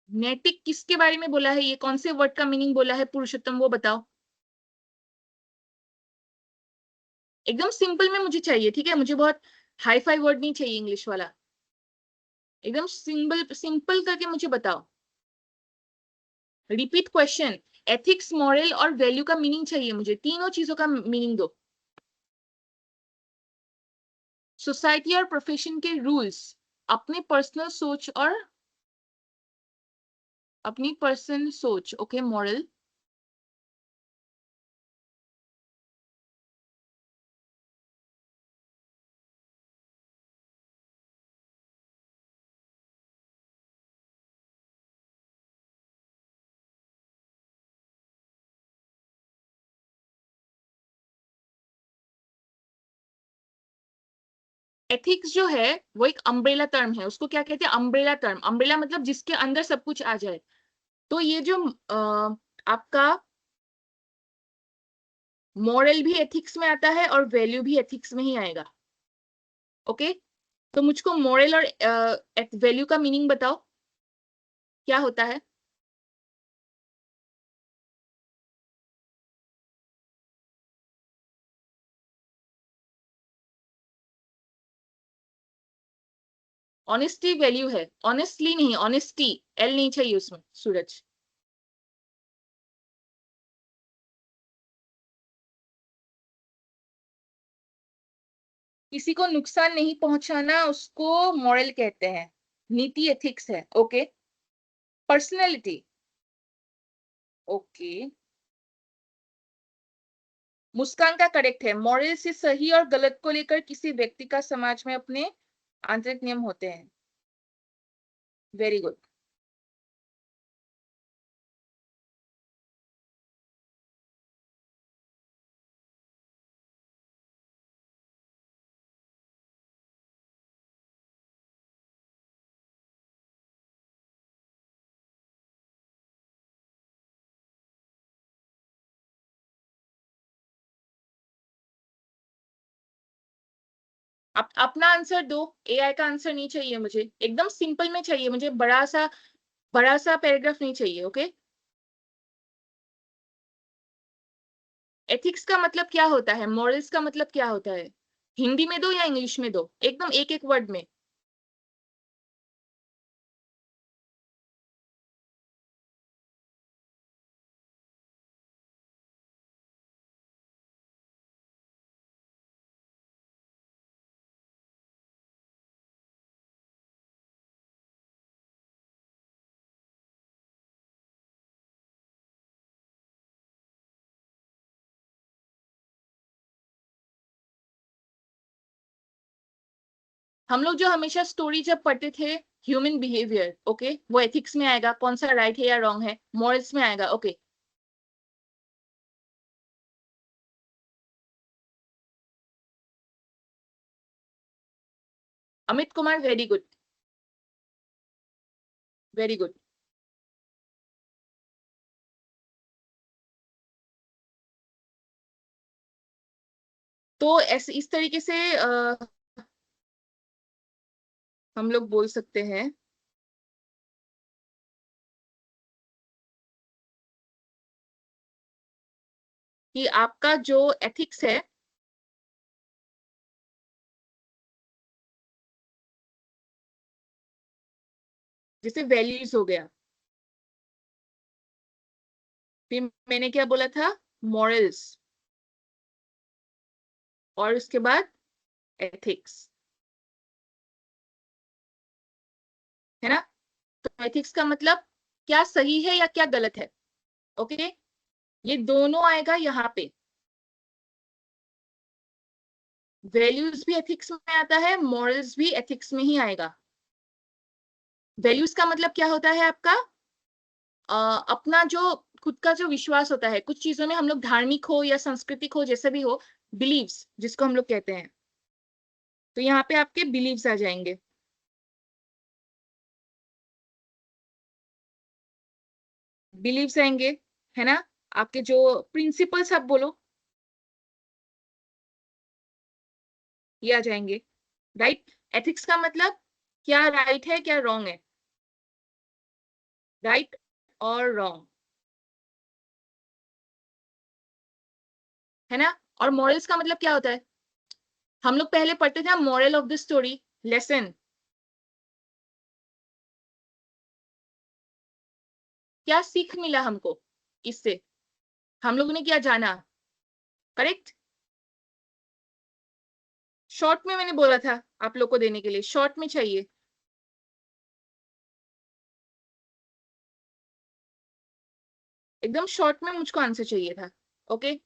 नैतिक किसके बारे में बोला है, ये कौन से वर्ड का मीनिंग बोला है पुरुषोत्तम, वो बताओ। एकदम सिंपल में मुझे चाहिए, ठीक है, मुझे बहुत हाई फाई वर्ड नहीं चाहिए इंग्लिश वाला, एकदम सिंपल सिंपल करके मुझे बताओ। Repeat question. एथिक्स, मॉरल और वैल्यू का मीनिंग चाहिए मुझे, तीनों चीजों का मीनिंग दो। सोसाइटी और प्रोफेशन के रूल्स, अपने पर्सनल सोच और अपनी पर्सनल सोच, ओके, मॉरल। एथिक्स जो है वो एक अम्ब्रेला टर्म है, उसको क्या कहते हैं, अम्ब्रेला टर्म। अम्ब्रेला मतलब जिसके अंदर सब कुछ आ जाए। तो ये जो आपका मॉरल भी एथिक्स में आता है और वैल्यू भी एथिक्स में ही आएगा। ओके, तो मुझको मॉरल और वैल्यू का मीनिंग बताओ, क्या होता है। ऑनेस्टी वैल्यू है, ऑनेस्टली नहीं, ऑनेस्टी, एल नहीं चाहिए उसमें सूरज। किसी को नुकसान नहीं पहुंचाना उसको मॉरल कहते हैं, नीति एथिक्स है। ओके, पर्सनैलिटी, ओके, मुस्कान का करेक्ट है। मॉरल से सही और गलत को लेकर किसी व्यक्ति का समाज में अपने आंतरिक नियम होते हैं। Very good. अपना आंसर दो, एआई का आंसर नहीं चाहिए मुझे, एकदम सिंपल में चाहिए मुझे, बड़ा सा पैराग्राफ नहीं चाहिए। ओके, एथिक्स का मतलब क्या होता है, मॉरल्स का मतलब क्या होता है, हिंदी में दो या इंग्लिश में दो, एकदम एक एक वर्ड में। हम लोग जो हमेशा स्टोरी जब पढ़ते थे, ह्यूमन बिहेवियर, ओके, वो एथिक्स में आएगा, कौन सा राइट है या रॉन्ग है, मॉरल्स में आएगा। Okay, Amit Kumar, very good, very good. तो ऐसे इस तरीके से हम लोग बोल सकते हैं कि आपका जो एथिक्स है, जैसे वैल्यूज हो गया, फिर मैंने क्या बोला था, मॉरल्स, और उसके बाद एथिक्स, है ना। तो एथिक्स का मतलब क्या सही है या क्या गलत है। ओके, ये दोनों आएगा यहाँ पे। वैल्यूज भी एथिक्स में आता है, मॉरल्स भी एथिक्स में ही आएगा। वैल्यूज का मतलब क्या होता है आपका? अपना जो खुद का जो विश्वास होता है, कुछ चीजों में हम लोग धार्मिक हो या सांस्कृतिक हो, जैसे भी हो, बिलीव्स जिसको हम लोग कहते हैं, तो यहाँ पे आपके बिलीव्स आ जाएंगे। बिलीव्स आएंगे, है ना? आपके जो प्रिंसिपल्स आप बोलो, ये आ जाएंगे, राइट? एथिक्स का मतलब क्या राइट है क्या रॉन्ग है, राइट और रॉन्ग, है ना? और मॉरल्स का मतलब क्या होता है? हम लोग पहले पढ़ते थे moral of the story, lesson. क्या सीख मिला हमको इससे? हम लोगों ने क्या जाना? करेक्ट। शॉर्ट में मैंने बोला था आप लोग को देने के लिए, शॉर्ट में चाहिए। एकदम शॉर्ट में मुझको आंसर चाहिए था। ओके।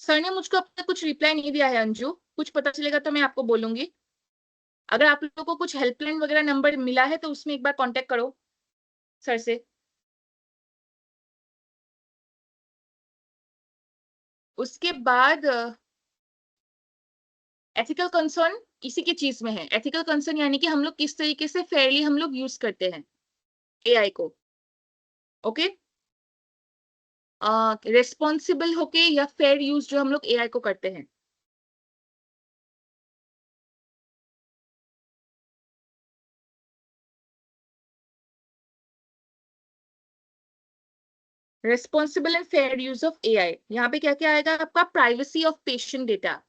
सर ने मुझको अब तक कुछ रिप्लाई नहीं दिया है अंजू, कुछ पता चलेगा तो मैं आपको बोलूंगी। अगर आप लोगों को कुछ हेल्पलाइन वगैरह नंबर मिला है तो उसमें एक बार कांटेक्ट करो सर से। उसके बाद एथिकल कंसर्न इसी की चीज में है। एथिकल कंसर्न यानी कि हम लोग किस तरीके से फेयरली हम लोग यूज करते हैं एआई को। ओके। रेस्पॉन्सिबल होके या फेयर यूज जो हम लोग एआई को करते हैं। Responsible and fair use of AI, यहाँ पे क्या क्या आएगा आपका? Privacy of patient data.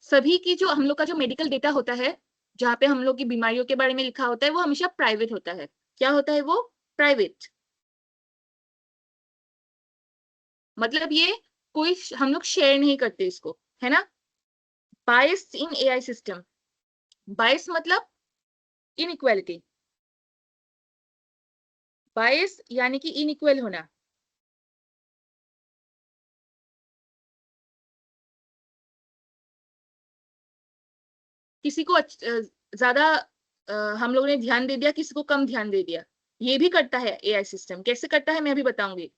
सभी की जो हम लोग का जो मेडिकल डेटा होता है, जहाँ पे हम लोग की बीमारियों के बारे में लिखा होता है, वो हमेशा प्राइवेट होता है। क्या होता है वो? प्राइवेट। मतलब ये कोई हम लोग शेयर नहीं करते इसको, है ना? बायस इन एआई सिस्टम। बायस मतलब इनइक्वालिटी। बायस यानी कि इनइक्वल होना। किसी को ज्यादा हम लोगों ने ध्यान दे दिया, किसी को कम ध्यान दे दिया। ये भी करता है एआई सिस्टम। कैसे करता है मैं अभी बताऊंगी।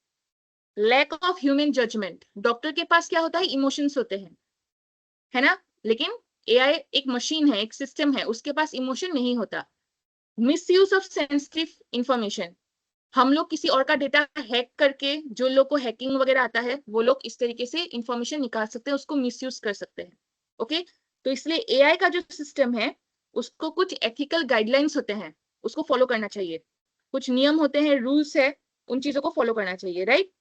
Lack of human judgment. Doctor के पास क्या होता है? इमोशंस होते हैं, है ना? लेकिन एआई एक मशीन है, एक सिस्टम है, उसके पास इमोशन नहीं होता। Misuse of sensitive information. हम लोग किसी और का डेटा हैक करके, जो लोग को हैकिंग वगैरह आता है, वो लोग इस तरीके से इंफॉर्मेशन निकाल सकते हैं, उसको मिसयूज कर सकते हैं। ओके। तो इसलिए एआई का जो सिस्टम है, उसको कुछ एथिकल गाइडलाइंस होते हैं, उसको फॉलो करना चाहिए। कुछ नियम होते हैं, रूल्स है, उन चीजों को फॉलो करना चाहिए, right?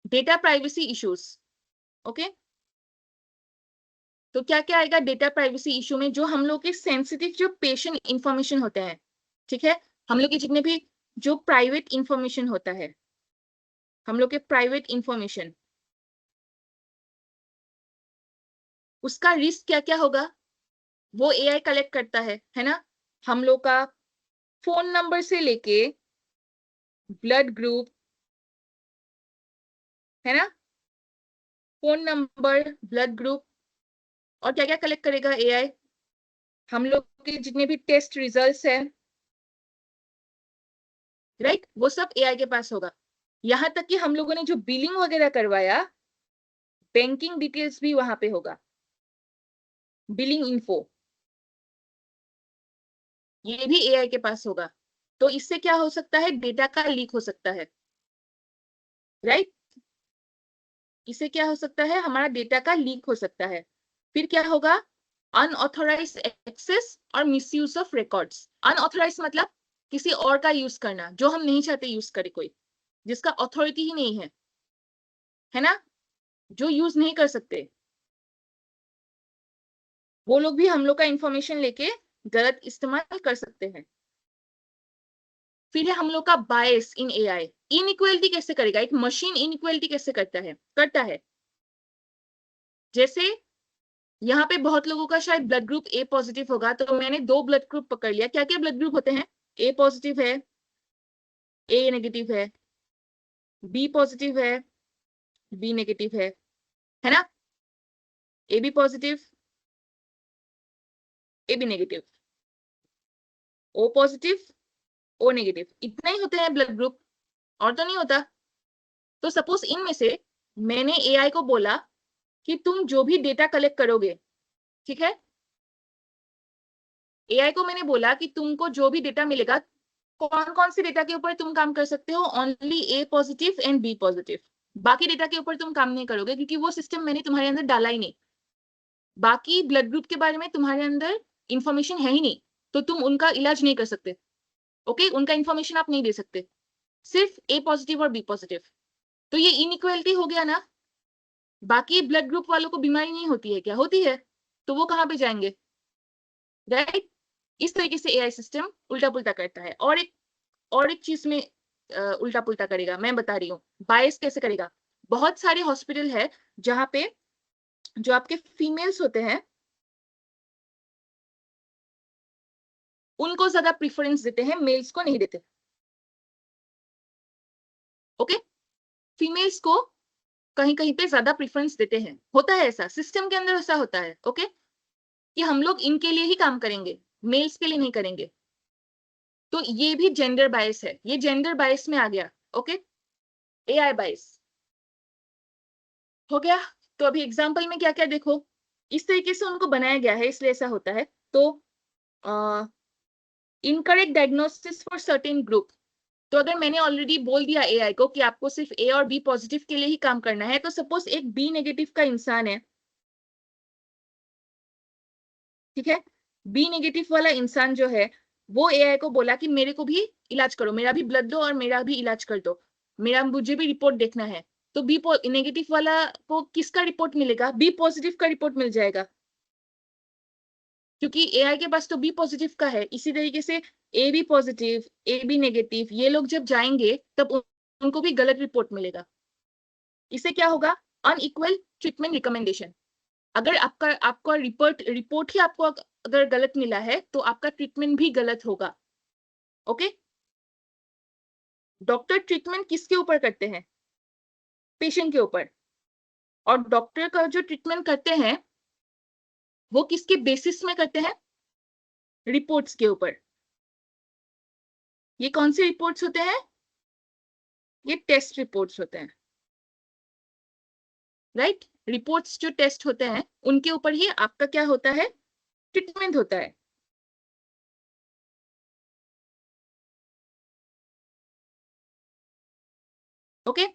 Data privacy issues. Okay. तो क्या क्या आएगा डेटा प्राइवेसी इशू में? जो हम लोग के सेंसिटिव जो पेशेंट इंफॉर्मेशन होते हैं, ठीक है, हम लोग के जितने भी जो प्राइवेट इंफॉर्मेशन होता है, हम लोग के प्राइवेट इंफॉर्मेशन, उसका रिस्क क्या क्या होगा? वो एआई कलेक्ट करता है ना? हम लोग का फोन नंबर से लेके ब्लड ग्रुप, है ना? फोन नंबर, ब्लड ग्रुप, और क्या क्या कलेक्ट करेगा एआई? हम लोग के जितने भी टेस्ट रिजल्ट्स है, राइट, वो सब एआई के पास होगा। यहां तक कि हम लोगों ने जो बिलिंग वगैरह करवाया, बैंकिंग डिटेल्स भी वहां पे होगा, बिलिंग इन्फो, ये भी एआई के पास होगा। तो इससे क्या हो सकता है? डेटा का लीक हो सकता है, राइट? इससे क्या हो सकता है? हमारा डेटा का लीक हो सकता है। फिर क्या होगा? अनऑथोराइज एक्सेस और मिसयूज ऑफ रिकॉर्ड्स। अनऑथोराइज मतलब किसी और का यूज करना, जो हम नहीं चाहते यूज करे, कोई जिसका अथॉरिटी ही नहीं है ना, जो यूज नहीं कर सकते, वो लोग भी हम लोग का इंफॉर्मेशन लेके गलत इस्तेमाल कर सकते हैं। फिर है हम लोग का बायस इन एआई। इनइक्वालिटी कैसे करेगा? एक मशीन इनइक्वालिटी कैसे करता है? जैसे यहाँ पे बहुत लोगों का शायद ब्लड ग्रुप ए पॉजिटिव होगा, तो मैंने दो ब्लड ग्रुप पकड़ लिया। क्या क्या ब्लड ग्रुप होते हैं? ए पॉजिटिव है, ए नेगेटिव है, बी पॉजिटिव है, बी नेगेटिव है ना? A B positive, A B negative, O positive, O negative, इतना ही होते हैं ब्लड ग्रुप, और तो नहीं होता। तो सपोज इनमें से मैंने एआई को बोला कि तुम जो भी डेटा कलेक्ट करोगे, ठीक है, एआई को मैंने बोला कि तुमको जो भी डेटा मिलेगा, कौन कौन से डेटा के ऊपर तुम काम कर सकते हो, only A positive and B positive, बाकी डेटा के ऊपर तुम काम नहीं करोगे, क्योंकि वो सिस्टम मैंने तुम्हारे अंदर डाला ही नहीं। बाकी ब्लड ग्रुप के बारे में तुम्हारे अंदर इंफॉर्मेशन है ही नहीं, तो तुम उनका इलाज नहीं कर सकते। ओके, उनका इंफॉर्मेशन आप नहीं दे सकते, सिर्फ ए पॉजिटिव और बी पॉजिटिव। तो ये इनइक्वालिटी हो गया ना। बाकी ब्लड ग्रुप वालों को बीमारी नहीं होती है क्या? होती है, तो वो कहाँ पे जाएंगे? राइट। इस तरीके से एआई सिस्टम उल्टा पुल्टा करता है। और एक चीज में उल्टा पुल्टा करेगा, मैं बता रही हूँ। बायस कैसे करेगा? बहुत सारे हॉस्पिटल है जहाँ पे जो आपके फीमेल्स होते हैं उनको ज्यादा प्रेफरेंस देते हैं, मेल्स को नहीं देते। ओके, फीमेल्स को कहीं कहीं पे ज्यादा प्रेफरेंस देते हैं, होता है ऐसा, सिस्टम के अंदर ऐसा होता है। ओके, कि हम लोग इनके लिए ही काम करेंगे, मेल्स के लिए नहीं करेंगे। तो ये भी जेंडर बायस है, ये जेंडर बायस में आ गया। ओके, एआई बायस हो गया। तो अभी एग्जांपल में क्या क्या देखो, इस तरीके से उनको बनाया गया है, इसलिए ऐसा होता है। तो incorrect diagnosis for certain group, तो अगर मैंने ऑलरेडी बोल दिया एआई को कि आपको सिर्फ ए और बी पॉजिटिव के लिए ही काम करना है, तो सपोज एक बी नेगेटिव का इंसान है, ठीक है, बी नेगेटिव वाला इंसान जो है वो एआई को बोला कि मेरे को भी इलाज करो, मेरा भी ब्लड दो और मेरा भी इलाज कर दो, मेरा मुझे भी रिपोर्ट देखना है। तो बी नेगेटिव वाला को किसका रिपोर्ट मिलेगा? बी पॉजिटिव का रिपोर्ट मिल जाएगा, क्योंकि एआई के पास तो बी पॉजिटिव का है। इसी तरीके से A B positive, A B negative, ये लोग जब जाएंगे तब उनको भी गलत रिपोर्ट मिलेगा। इससे क्या होगा? Unequal treatment recommendation. अगर आपका आपका रिपोर्ट ही आपको अगर गलत मिला है तो आपका ट्रीटमेंट भी गलत होगा। ओके, डॉक्टर ट्रीटमेंट किसके ऊपर करते हैं? पेशेंट के ऊपर। और डॉक्टर का जो ट्रीटमेंट करते हैं वो किसके बेसिस में करते हैं? रिपोर्ट्स के ऊपर। ये कौन सी रिपोर्ट्स होते हैं? ये टेस्ट रिपोर्ट्स होते हैं, राइट। रिपोर्ट्स जो टेस्ट होते हैं उनके ऊपर ही आपका क्या होता है? ट्रीटमेंट होता है। ओके,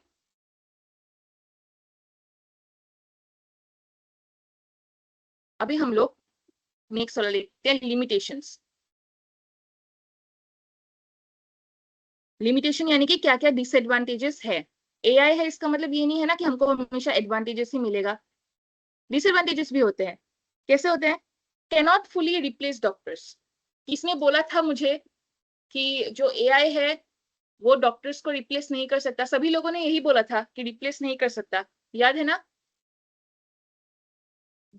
अभी हम लोग नेक्स्ट वाला देखते हैं, लिमिटेशंस। लिमिटेशन यानी कि क्या क्या डिसएडवांटेजेस है। एआई है इसका मतलब ये नहीं है ना कि हमको हमेशा एडवांटेजेस ही मिलेगा, डिसएडवांटेजेस भी होते हैं। कैसे होते हैं? Cannot fully replace doctors. किसने बोला था मुझे कि जो एआई है वो डॉक्टर्स को रिप्लेस नहीं कर सकता? सभी लोगों ने यही बोला था कि रिप्लेस नहीं कर सकता, याद है ना?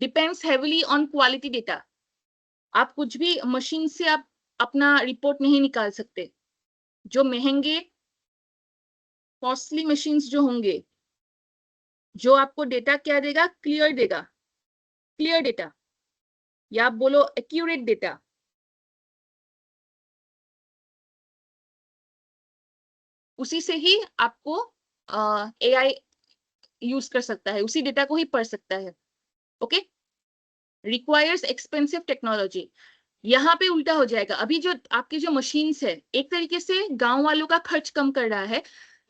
Depends heavily on quality data. आप कुछ भी मशीन से आप अपना रिपोर्ट नहीं निकाल सकते। जो महंगे कॉस्टली मशीन्स जो होंगे, जो आपको डेटा क्या देगा? क्लियर देगा, क्लियर डेटा, या आप बोलो एक्यूरेट डेटा। उसी से ही आपको एआई यूज कर सकता है, उसी डेटा को ही पढ़ सकता है। Okay, requires expensive technology. यहाँ पे उल्टा हो जाएगा। अभी जो आपकी जो मशीन्स है एक तरीके से गांव वालों का खर्च कम कर रहा है,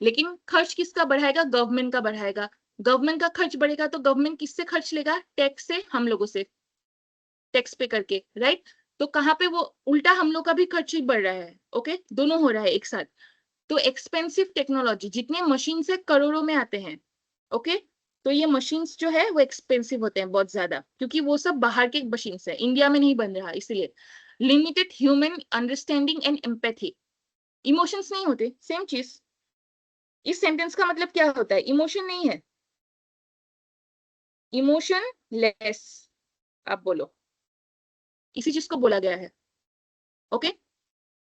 लेकिन खर्च किसका बढ़ाएगा? गवर्नमेंट का बढ़ाएगा। गवर्नमेंट का खर्च बढ़ेगा तो गवर्नमेंट किससे खर्च लेगा? टैक्स से, हम लोगों से, टैक्स पे करके, राइट। तो कहाँ पे वो उल्टा हम लोग का भी खर्च ही बढ़ रहा है। ओके, दोनों हो रहा है एक साथ। तो एक्सपेंसिव टेक्नोलॉजी, जितने मशीन से करोड़ों में आते हैं, ओके, तो ये मशीन्स जो है वो एक्सपेंसिव होते हैं बहुत ज्यादा, क्योंकि वो सब बाहर के मशीन्स है, इंडिया में नहीं बन रहा, इसलिए। Limited human understanding and empathy. Emotions नहीं होते, सेम चीज। इस सेंटेंस का मतलब क्या होता है? इमोशन नहीं है, इमोशन लेस, आप बोलो, इसी चीज को बोला गया है। ओके,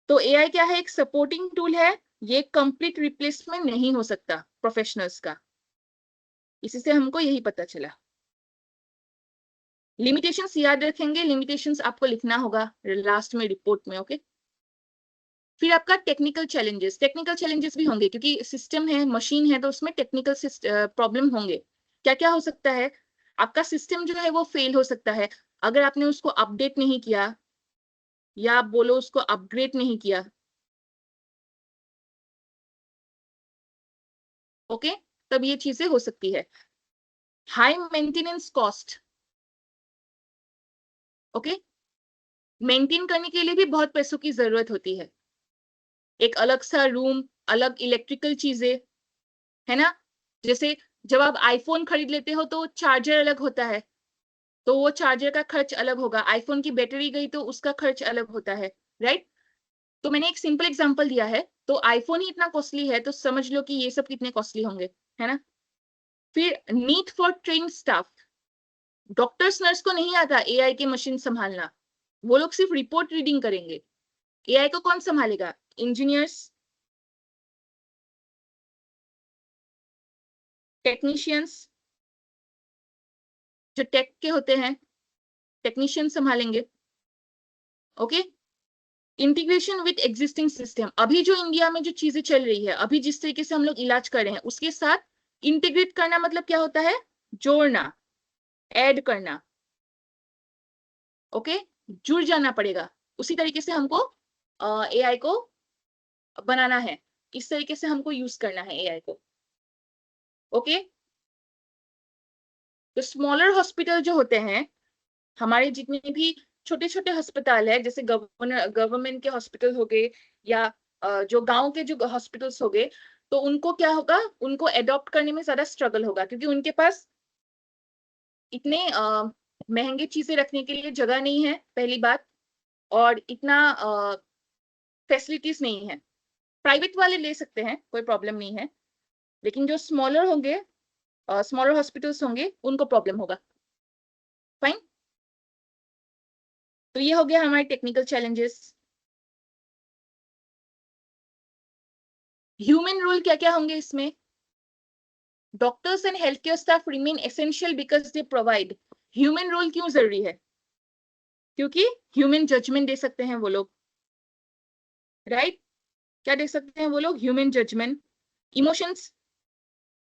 तो एआई क्या है? एक सपोर्टिंग टूल है, ये कंप्लीट रिप्लेसमेंट नहीं हो सकता प्रोफेशनल्स का। इसी से हमको यही पता चला। लिमिटेशंस याद रखेंगे, लिमिटेशंस आपको लिखना होगा लास्ट में रिपोर्ट में, ओके। फिर आपका टेक्निकल चैलेंजेस भी होंगे क्योंकि सिस्टम है, मशीन है, तो उसमें टेक्निकल प्रॉब्लम होंगे। क्या क्या हो सकता है? आपका सिस्टम जो है वो फेल हो सकता है अगर आपने उसको अपडेट नहीं किया, या आप बोलो उसको अपग्रेड नहीं किया, ओके, तब ये चीजें हो सकती है। High maintenance cost, okay, maintain करने के लिए भी बहुत पैसों की जरूरत होती है। एक अलग सा रूम, अलग इलेक्ट्रिकल चीजें, है ना। जैसे जब आप आईफोन खरीद लेते हो तो चार्जर अलग होता है, तो वो चार्जर का खर्च अलग होगा। आईफोन की बैटरी गई तो उसका खर्च अलग होता है, राइट। तो मैंने एक सिंपल एग्जांपल दिया है, तो आईफोन ही इतना कॉस्टली है तो समझ लो कि ये सब कितने कॉस्टली होंगे, है ना। फिर need for train staff, doctors nurse को नहीं आता एआई की मशीन संभालना, वो लोग सिर्फ रिपोर्ट रीडिंग करेंगे। एआई को कौन संभालेगा? इंजीनियर्स, टेक्नीशियंस, जो टेक के होते हैं, टेक्नीशियन संभालेंगे, okay. Integration with existing system, अभी जो इंडिया में जो चीजें चल रही है, अभी जिस तरीके से हम लोग इलाज कर रहे हैं उसके साथ इंटीग्रेट करना, मतलब क्या होता है? जोड़ना, ऐड करना, ओके, जुड़ जाना पड़ेगा। उसी तरीके से हमको एआई को बनाना है, इस तरीके से हमको यूज करना है एआई को, ओके। तो स्मॉलर हॉस्पिटल जो होते हैं, हमारे जितने भी छोटे छोटे अस्पताल है, जैसे गवर्नमेंट के हॉस्पिटल हो गए, या जो गांव के जो हॉस्पिटल्स हो गए, तो उनको क्या होगा? उनको अडॉप्ट करने में ज्यादा स्ट्रगल होगा क्योंकि उनके पास इतने महंगे चीजें रखने के लिए जगह नहीं है, पहली बात, और इतना फैसिलिटीज नहीं है। प्राइवेट वाले ले सकते हैं, कोई प्रॉब्लम नहीं है, लेकिन जो स्मॉलर होंगे, स्मॉलर हॉस्पिटल्स होंगे, उनको प्रॉब्लम होगा। फाइन। तो ये हो गया हमारे टेक्निकल चैलेंजेस। ह्यूमन रोल क्या क्या होंगे इसमें? Doctors and health care staff remain essential because they provide. Human role क्यों जरूरी है? क्योंकि ह्यूमन जजमेंट दे सकते हैं वो लोग, राइट। क्या दे सकते हैं वो लोग? Human judgment. इमोशंस,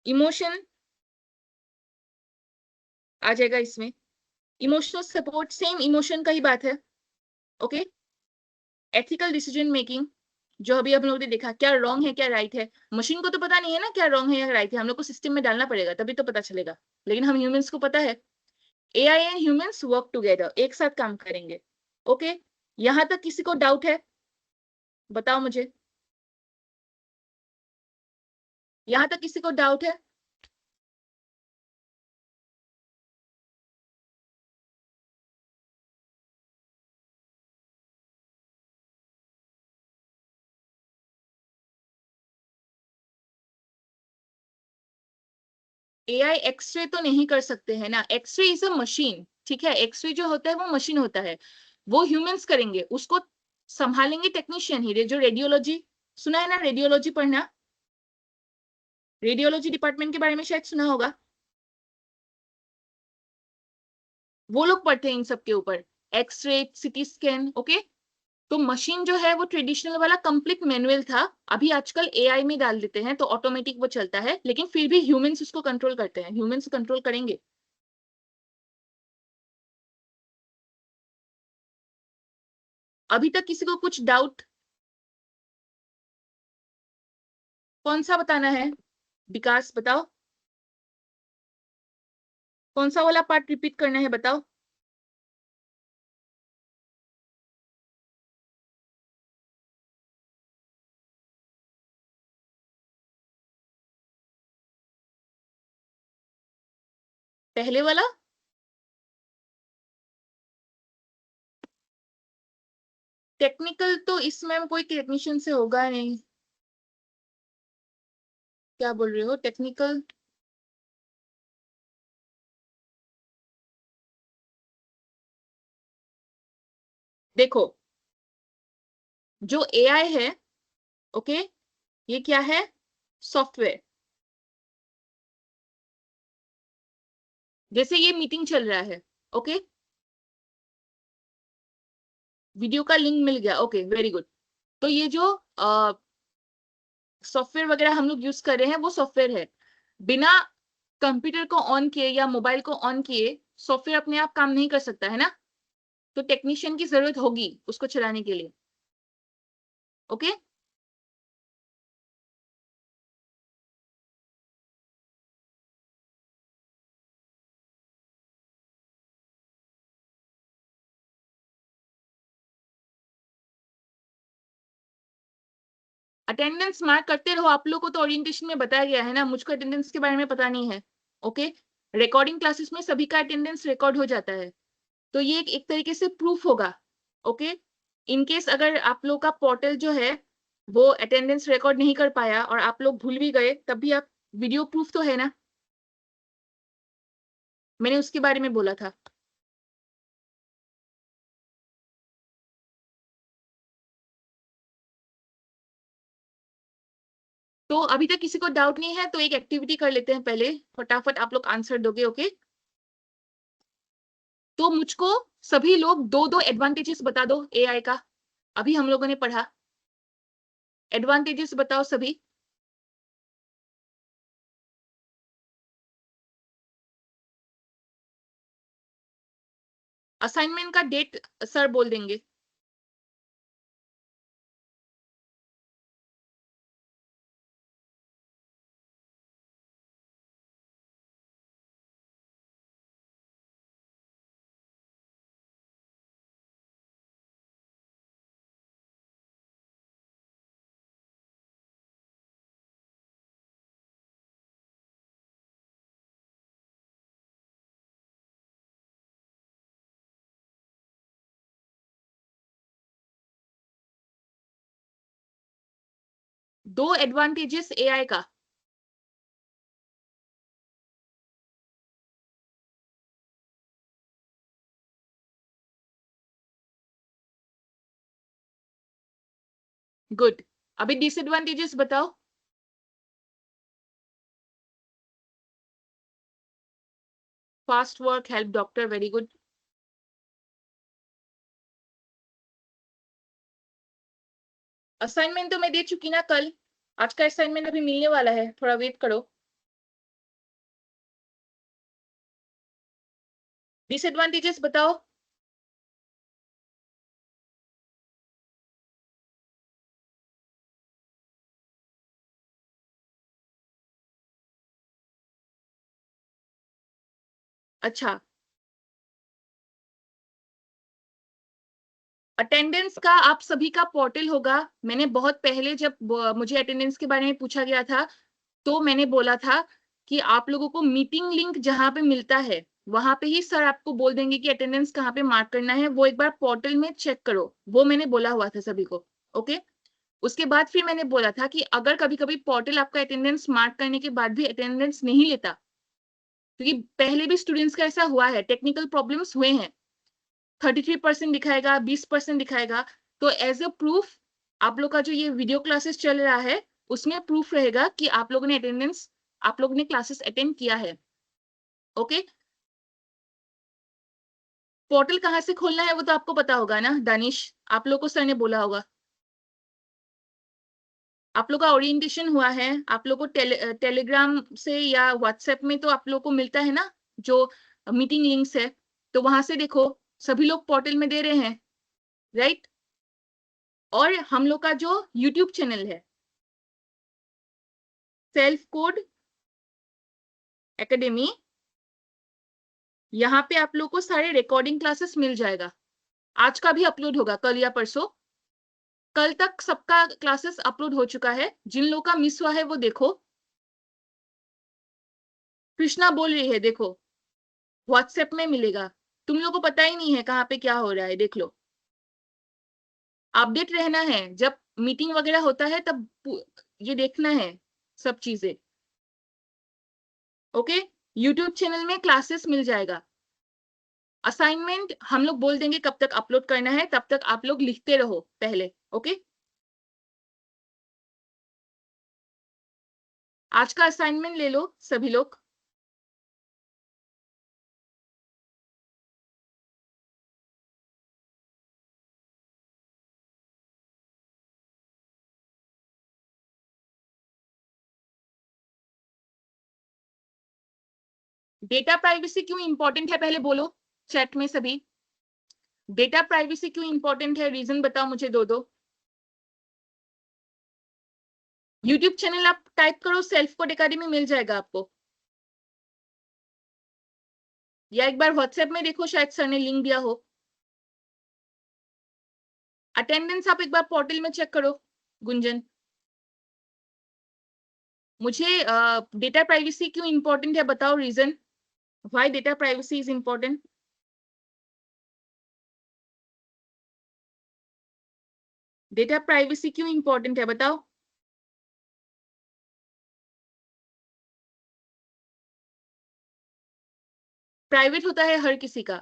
इमोशन आ जाएगा इसमें। इमोशनल सपोर्ट, सेम इमोशन का ही बात है, ओके। एथिकल डिसीजन मेकिंग, जो अभी हम लोग ने देखा, क्या रॉन्ग है क्या राइट है, मशीन को तो पता नहीं है ना क्या रॉन्ग है या राइट है, हम लोग को सिस्टम में डालना पड़ेगा तभी तो पता चलेगा, लेकिन हम ह्यूमंस को पता है। AI and humans work together, एक साथ काम करेंगे, ओके। यहां तक किसी को डाउट है? बताओ मुझे, यहां तक किसी को डाउट है? एआई एक्सरे तो नहीं कर सकते हैं ना, एक्सरे इज अ मशीन, ठीक है। एक्सरे जो होता है वो मशीन होता है, वो ह्यूमंस करेंगे, उसको संभालेंगे टेक्नीशियन ही। जो रेडियोलॉजी सुना है ना, रेडियोलॉजी पढ़ना, रेडियोलॉजी डिपार्टमेंट के बारे में शायद सुना होगा, वो लोग पढ़ते हैं इन सब के ऊपर, एक्सरे, सीटी स्कैन, ओके। तो मशीन जो है वो ट्रेडिशनल वाला कंप्लीट मैनुअल था, अभी आजकल एआई में डाल देते हैं तो ऑटोमेटिक वो चलता है, लेकिन फिर भी ह्यूमंस उसको कंट्रोल करते हैं, ह्यूमंस कंट्रोल करेंगे। अभी तक किसी को कुछ डाउट? कौन सा बताना है? विकास बताओ, कौन सा वाला पार्ट रिपीट करना है, बताओ। पहले वाला? टेक्निकल तो इसमें कोई टेक्नीशियन से होगा नहीं। क्या बोल रहे हो टेक्निकल? देखो, जो एआई है, ओके, ये क्या है? सॉफ्टवेयर, जैसे ये मीटिंग चल रहा है, ओके, वीडियो का लिंक मिल गया, ओके वेरी गुड। तो ये जो सॉफ्टवेयर वगैरह हम लोग यूज कर रहे हैं वो सॉफ्टवेयर है। बिना कंप्यूटर को ऑन किए या मोबाइल को ऑन किए सॉफ्टवेयर अपने आप काम नहीं कर सकता है ना, तो टेक्नीशियन की जरूरत होगी उसको चलाने के लिए, ओके। अटेंडेंस मार्क करते रहो, आप लोग को तो ओरिएंटेशन में बताया गया है ना, मुझको अटेंडेंस के बारे में पता नहीं है, ओके। रिकॉर्डिंग क्लासेस में सभी का अटेंडेंस रिकॉर्ड हो जाता है, तो ये एक तरीके से प्रूफ होगा, ओके। इन केस अगर आप लोग का पोर्टल जो है वो अटेंडेंस रिकॉर्ड नहीं कर पाया और आप लोग भूल भी गए, तब भी आप वीडियो प्रूफ तो है ना, मैंने उसके बारे में बोला था। तो अभी तक किसी को डाउट नहीं है, तो एक एक्टिविटी कर लेते हैं पहले, फटाफट आप लोग आंसर दोगे, ओके। तो मुझको सभी लोग दो दो एडवांटेजेस बता दो एआई का, अभी हम लोगों ने पढ़ा, एडवांटेजेस बताओ सभी। असाइनमेंट का डेट सर बोल देंगे। दो एडवांटेजेस एआई का, गुड। अभी डिसएडवांटेजेस बताओ। Fast work help doctor, very good. Assignment तो मैं दे चुकी ना कल, आज का असाइनमेंट अभी मिलने वाला है, थोड़ा वेट करो। डिसएडवांटेजेस बताओ। अच्छा, अटेंडेंस का आप सभी का पोर्टल होगा। मैंने बहुत पहले जब मुझे अटेंडेंस के बारे में पूछा गया था, तो मैंने बोला था कि आप लोगों को मीटिंग लिंक जहां पे मिलता है वहां पे ही सर आपको बोल देंगे कि अटेंडेंस कहाँ पे मार्क करना है, वो एक बार पोर्टल में चेक करो, वो मैंने बोला हुआ था सभी को, ओके। उसके बाद फिर मैंने बोला था कि अगर कभी कभी पोर्टल आपका अटेंडेंस मार्क करने के बाद भी अटेंडेंस नहीं लेता, क्योंकि पहले भी स्टूडेंट्स का ऐसा हुआ है, टेक्निकल प्रॉब्लम्स हुए हैं, 33% दिखाएगा, 20% दिखाएगा, तो एज अ प्रूफ आप लोग का जो ये वीडियो क्लासेस चल रहा है उसमें प्रूफ रहेगा कि आप लोगों ने अटेंडेंस, आप लोगों ने क्लासेस अटेंड किया है, ओके। पोर्टल कहाँ से खोलना है वो तो आपको पता होगा ना दानिश, आप लोग को सर ने बोला होगा। आप लोग का ओरिएंटेशन हुआ है, आप लोग को टेलीग्राम से या व्हाट्सएप में तो आप लोग को मिलता है ना जो मीटिंग लिंक्स है, तो वहां से देखो, सभी लोग पोर्टल में दे रहे हैं, राइट। और हम लोग का जो यूट्यूब चैनल है सेल्फ कोड एकेडमी, यहाँ पे आप लोग को सारे रिकॉर्डिंग क्लासेस मिल जाएगा, आज का भी अपलोड होगा कल या परसों, कल तक सबका क्लासेस अपलोड हो चुका है, जिन लोगों का मिस हुआ है वो देखो। कृष्णा बोल रही है देखो, व्हाट्सएप में मिलेगा, तुम लोग को पता ही नहीं है कहाँ पे क्या हो रहा है, देख लो। अपडेट रहना है, जब मीटिंग वगैरह होता है तब ये देखना है सब चीजें, ओके। यूट्यूब चैनल में क्लासेस मिल जाएगा। असाइनमेंट हम लोग बोल देंगे कब तक अपलोड करना है, तब तक आप लोग लिखते रहो पहले, ओके। आज का असाइनमेंट ले लो सभी लोग। डेटा प्राइवेसी क्यों इंपॉर्टेंट है पहले बोलो चैट में सभी। डेटा प्राइवेसी क्यों इंपॉर्टेंट है, रीजन बताओ मुझे दो दो। यूट्यूब चैनल आप टाइप करो सेल्फ कोड एकेडमी मिल जाएगा आपको, या एक बार व्हाट्सएप में देखो शायद सर ने लिंक दिया हो। अटेंडेंस आप एक बार पोर्टल में चेक करो गुंजन। मुझे डेटा प्राइवेसी क्यों इंपॉर्टेंट है बताओ, reason why data privacy is important. Data privacy क्यों इंपॉर्टेंट है बताओ। प्राइवेट होता है हर किसी का,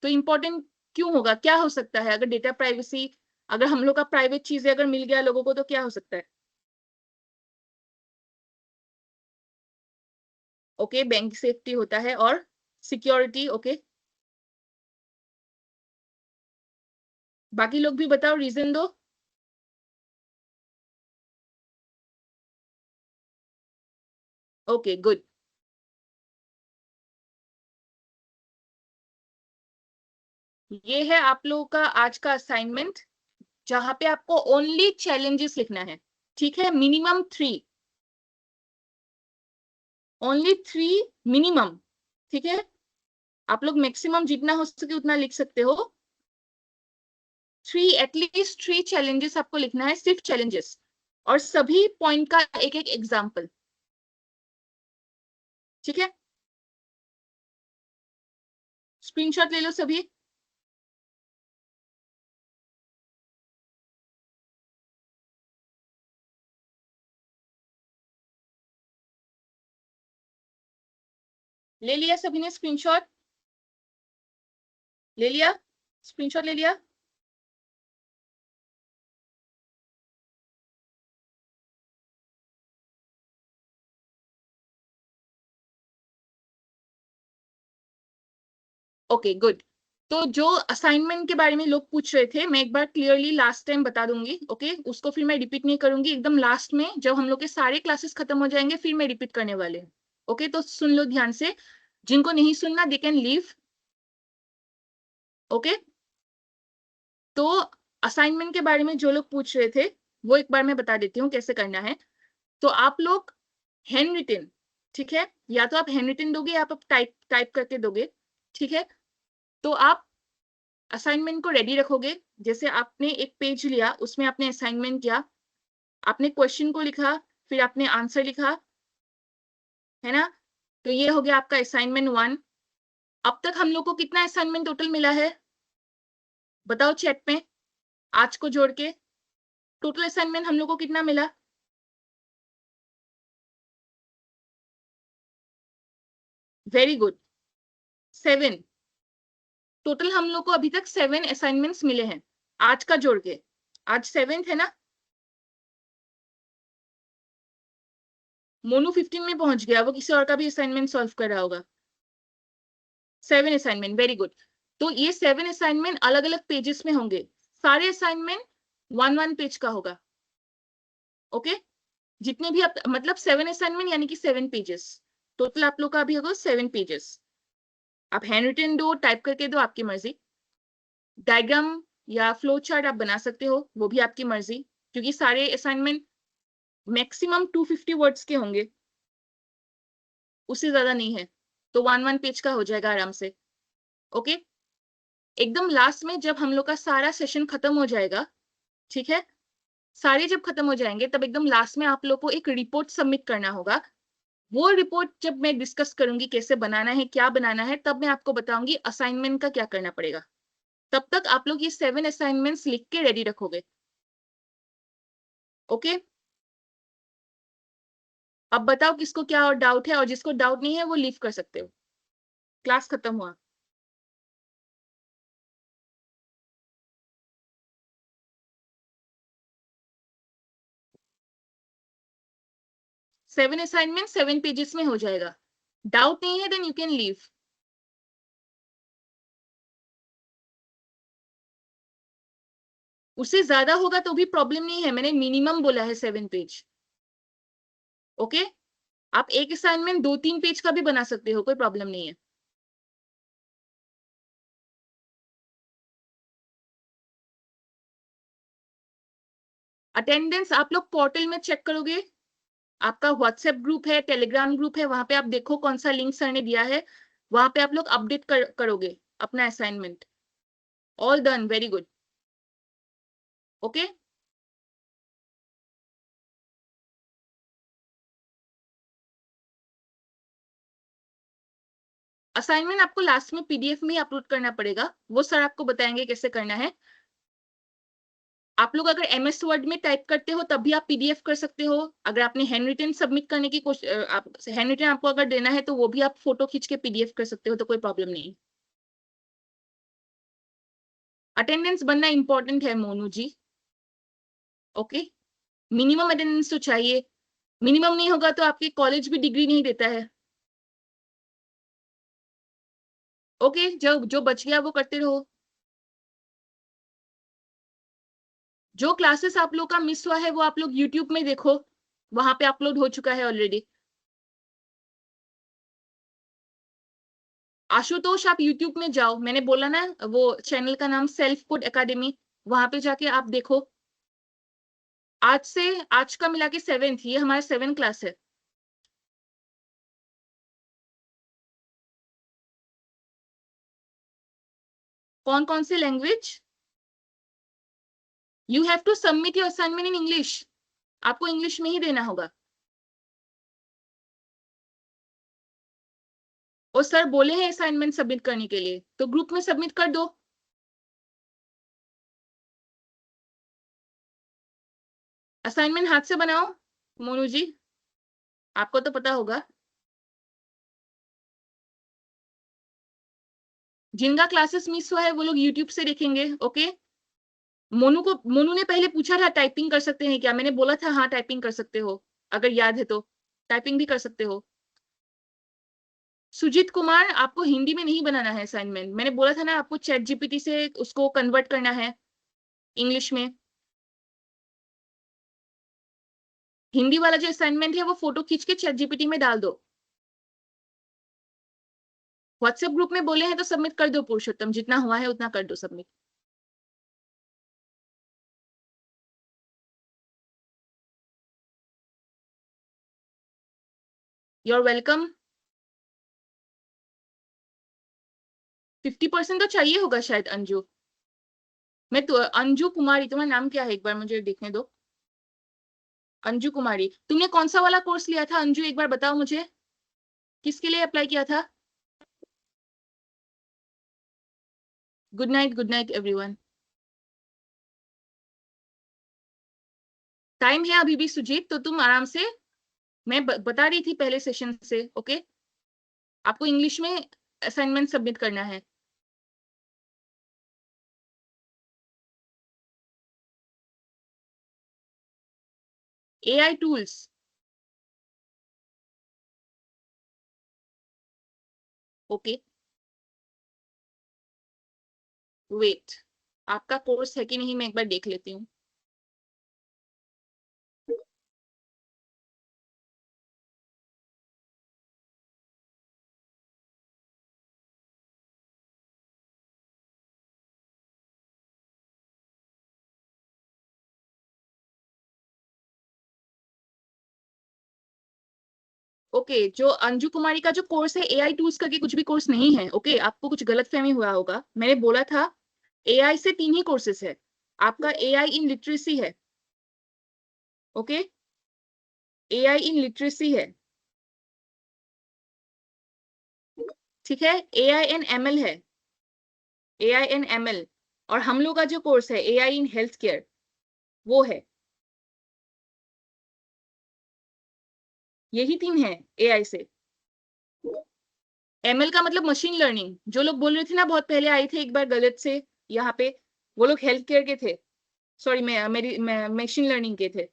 तो इंपॉर्टेंट क्यों होगा, क्या हो सकता है अगर डेटा प्राइवेसी, अगर हम लोग का प्राइवेट चीजें अगर मिल गया लोगों को तो क्या हो सकता है। ओके बैंक सेफ्टी होता है और सिक्योरिटी, ओके बाकी लोग भी बताओ रीजन दो। Okay good. ये है आप लोगों का आज का असाइनमेंट, जहां पे आपको ओनली चैलेंजेस लिखना है, ठीक है, मिनिमम 3, ओनली 3 मिनिमम, ठीक है। आप लोग मैक्सिमम जितना हो सके उतना लिख सकते हो। 3 एटलीस्ट 3 चैलेंजेस आपको लिखना है, सिर्फ चैलेंजेस, और सभी पॉइंट का एक एक एग्जाम्पल, ठीक है। स्क्रीनशॉट ले लो सभी। ले लिया सभी ने स्क्रीनशॉट, ले लिया स्क्रीनशॉट ले लिया। Okay good. तो जो असाइनमेंट के बारे में लोग पूछ रहे थे, मैं एक बार क्लियरली लास्ट टाइम बता दूंगी, ओके उसको फिर मैं रिपीट नहीं करूंगी, एकदम लास्ट में जब हम लोग के सारे क्लासेस खत्म हो जाएंगे फिर मैं रिपीट करने वाले हूँ। ओके तो सुन लो ध्यान से, जिनको नहीं सुनना दे कैन लीव। ओके तो असाइनमेंट के बारे में जो लोग पूछ रहे थे वो एक बार मैं बता देती हूँ कैसे करना है। तो आप लोग हैंड रिटन, ठीक है, या तो आप हैंड रिटन दोगे या आप टाइप टाइप करके दोगे, ठीक है। तो आप असाइनमेंट को रेडी रखोगे, जैसे आपने एक पेज लिया उसमें आपने असाइनमेंट किया, आपने क्वेश्चन को लिखा, फिर आपने आंसर लिखा, है ना। तो ये हो गया आपका असाइनमेंट 1। अब तक हम लोग को कितना असाइनमेंट टोटल मिला है बताओ चैट में, आज को जोड़ के टोटल असाइनमेंट हम लोग को कितना मिला। Very good, 7। टोटल हम लोग को अभी तक 7 असाइनमेंट्स मिले हैं आज का जोड़ के, आज 7th है ना। मोनू 15 में पहुंच गया, वो किसी और का भी असाइनमेंट सॉल्व कर रहा होगा। 7 असाइनमेंट, वेरी गुड। तो ये 7 असाइनमेंट अलग अलग पेजेस में होंगे, सारे असाइनमेंट 1 पेज का होगा, ओके। जितने भी आप मतलब 7 असाइनमेंट यानी कि 7 पेजेस, टोटल आप लोग का अभी होगा 7 पेजेस। आप हैंड रिटन दो, टाइप करके दो, आपकी मर्जी। डायग्राम या फ्लो चार्ट आप बना सकते हो, वो भी आपकी मर्जी, क्योंकि सारे असाइनमेंट मैक्सिमम 250 वर्ड्स के होंगे, उससे ज्यादा नहीं है, तो 1 पेज का हो जाएगा आराम से, ओके। एकदम लास्ट में जब हम लोग का सारा सेशन खत्म हो जाएगा, ठीक है, सारे जब खत्म हो जाएंगे तब एकदम लास्ट में आप लोग को एक रिपोर्ट सबमिट करना होगा। वो रिपोर्ट जब मैं डिस्कस करूंगी कैसे बनाना है क्या बनाना है, तब मैं आपको बताऊंगी असाइनमेंट का क्या करना पड़ेगा। तब तक आप लोग ये 7 असाइनमेंट्स लिख के रेडी रखोगे, ओके। अब बताओ किसको क्या और डाउट है, और जिसको डाउट नहीं है वो लीव कर सकते हो, क्लास खत्म हुआ। 7 असाइनमेंट 7 पेजेस में हो जाएगा, डाउट नहीं है देन यू कैन लीव। उससे ज्यादा होगा तो भी प्रॉब्लम नहीं है, मैंने मिनिमम बोला है 7 पेज, ओके। आप एक असाइनमेंट 2-3 पेज का भी बना सकते हो, कोई प्रॉब्लम नहीं है। अटेंडेंस आप लोग पोर्टल में चेक करोगे, आपका व्हाट्सएप ग्रुप है, टेलीग्राम ग्रुप है, वहां पे आप देखो कौन सा लिंक सर ने दिया है, वहां पे आप लोग अपडेट करोगे अपना assignment. All done, very good. Okay, assignment आपको लास्ट में पीडीएफ में ही अपलोड करना पड़ेगा, वो सर आपको बताएंगे कैसे करना है। आप लोग अगर एमएस वर्ड में टाइप करते हो तब भी आप पीडीएफ कर सकते हो। अगर आपने हैंड रिटन सबमिट करने की कोशिश, हैंड रिटन आपको अगर देना है तो वो भी आप फोटो खींच के पीडीएफ कर सकते हो, तो कोई प्रॉब्लम नहीं। अटेंडेंस बनना इंपॉर्टेंट है मोनू जी। ओके, मिनिमम अटेंडेंस तो चाहिए, मिनिमम नहीं होगा तो आपके कॉलेज भी डिग्री नहीं देता है। ओके, जो जो बच गया वो करते रहो। जो क्लासेस आप लोग का मिस हुआ है वो आप लोग यूट्यूब में देखो, वहां पे अपलोड हो चुका है ऑलरेडी। आशुतोष आप यूट्यूब में जाओ, मैंने बोला ना वो चैनल का नाम सेल्फ कोड एकेडमी, वहां पे जाके आप देखो। आज का मिला के 7th, ये हमारा 7 क्लास है। कौन कौन से language? You have to submit your assignment in English, आपको इंग्लिश में ही देना होगा। और सर बोले हैं असाइनमेंट सबमिट करने के लिए, तो ग्रुप में सबमिट कर दो। असाइनमेंट हाथ से बनाओ मोनू जी, आपको तो पता होगा। जिनका क्लासेस मिस हुआ है वो लोग यूट्यूब से देखेंगे। ओके, मोनू ने पहले पूछा था टाइपिंग कर सकते हैं क्या, मैंने बोला था हाँ टाइपिंग कर सकते हो, अगर याद है तो टाइपिंग भी कर सकते हो। सुजीत कुमार, आपको हिंदी में नहीं बनाना है असाइनमेंट, मैंने बोला था ना आपको चैट जीपीटी से उसको कन्वर्ट करना है इंग्लिश में। हिंदी वाला जो असाइनमेंट है वो फोटो खींच के चैट जीपीटी में डाल दो। व्हाट्सएप ग्रुप में बोले हैं तो सबमिट कर दो पुरुषोत्तम, जितना हुआ है उतना कर दो सबमिट। You are welcome. 50% तो चाहिए होगा शायद अंजू। मैं तो अंजू कुमारी, तुम्हारा नाम क्या है एक बार मुझे देखने दो। अंजू कुमारी, तुमने कौन सा वाला कोर्स लिया था अंजू, एक बार बताओ मुझे, किसके लिए अप्लाई किया था? Good night everyone. टाइम है अभी भी सुजीत, तो तुम आराम से, मैं बता रही थी पहले सेशन से। ओके, आपको इंग्लिश में असाइनमेंट सबमिट करना है। एआई टूल्स, ओके, वेट, आपका कोर्स है कि नहीं मैं एक बार देख लेती हूँ। ओके, जो अंजू कुमारी का जो कोर्स है एआई टूल्स करके कुछ भी कोर्स नहीं है। ओके, आपको कुछ गलतफहमी हुआ होगा, मैंने बोला था एआई से 3 ही कोर्सेस है, आपका एआई इन लिटरेसी है। ओके, एआई इन लिटरेसी है, ठीक है, एआई एन एमएल है, एआई एन एमएल। और हम लोग का जो कोर्स है एआई इन हेल्थ केयर, वो है। यही 3 है एआई से। एमएल का मतलब मशीन लर्निंग, जो लोग बोल रहे थे ना बहुत पहले आए थे एक बार गलत से यहाँ पे, वो लोग हेल्थ केयर के थे, सॉरी मेरी मशीन लर्निंग के थे।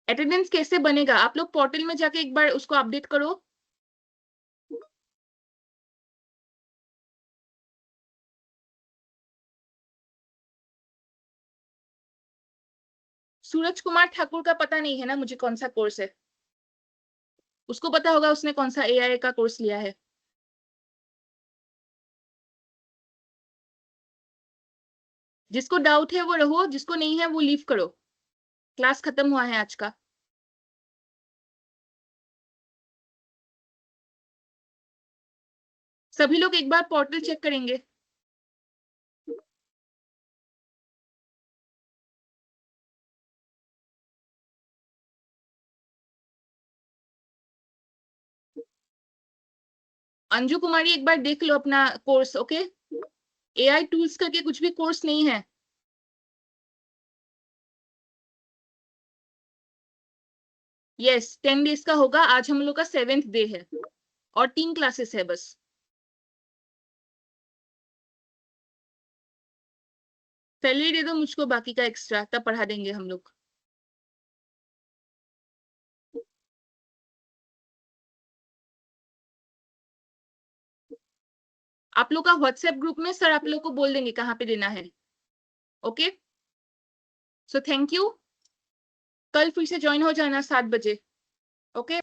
अटेंडेंस कैसे बनेगा, आप लोग पोर्टल में जाके एक बार उसको अपडेट करो। सूरज कुमार ठाकुर का पता नहीं है ना मुझे कौन सा कोर्स है, उसको पता होगा उसने कौन सा एआई का कोर्स लिया है। जिसको डाउट है वो रहो, जिसको नहीं है वो लीव करो, क्लास खत्म हुआ है आज का। सभी लोग एक बार पोर्टल चेक करेंगे। अंजू कुमारी एक बार देख लो अपना कोर्स, ओके। एआई टूल्स करके कुछ भी कोर्स नहीं है। यस 10 डेज का होगा, आज हम लोग का 7th डे है और 3 क्लासेस है बस। सैलरी दे दो मुझको बाकी का एक्स्ट्रा, तब पढ़ा देंगे हम लोग। आप लोग का व्हाट्सएप ग्रुप में सर आप लोग को बोल देंगे कहाँ पे देना है, ओके। सो थैंक यू, कल फिर से ज्वाइन हो जाना 7 बजे, ओके।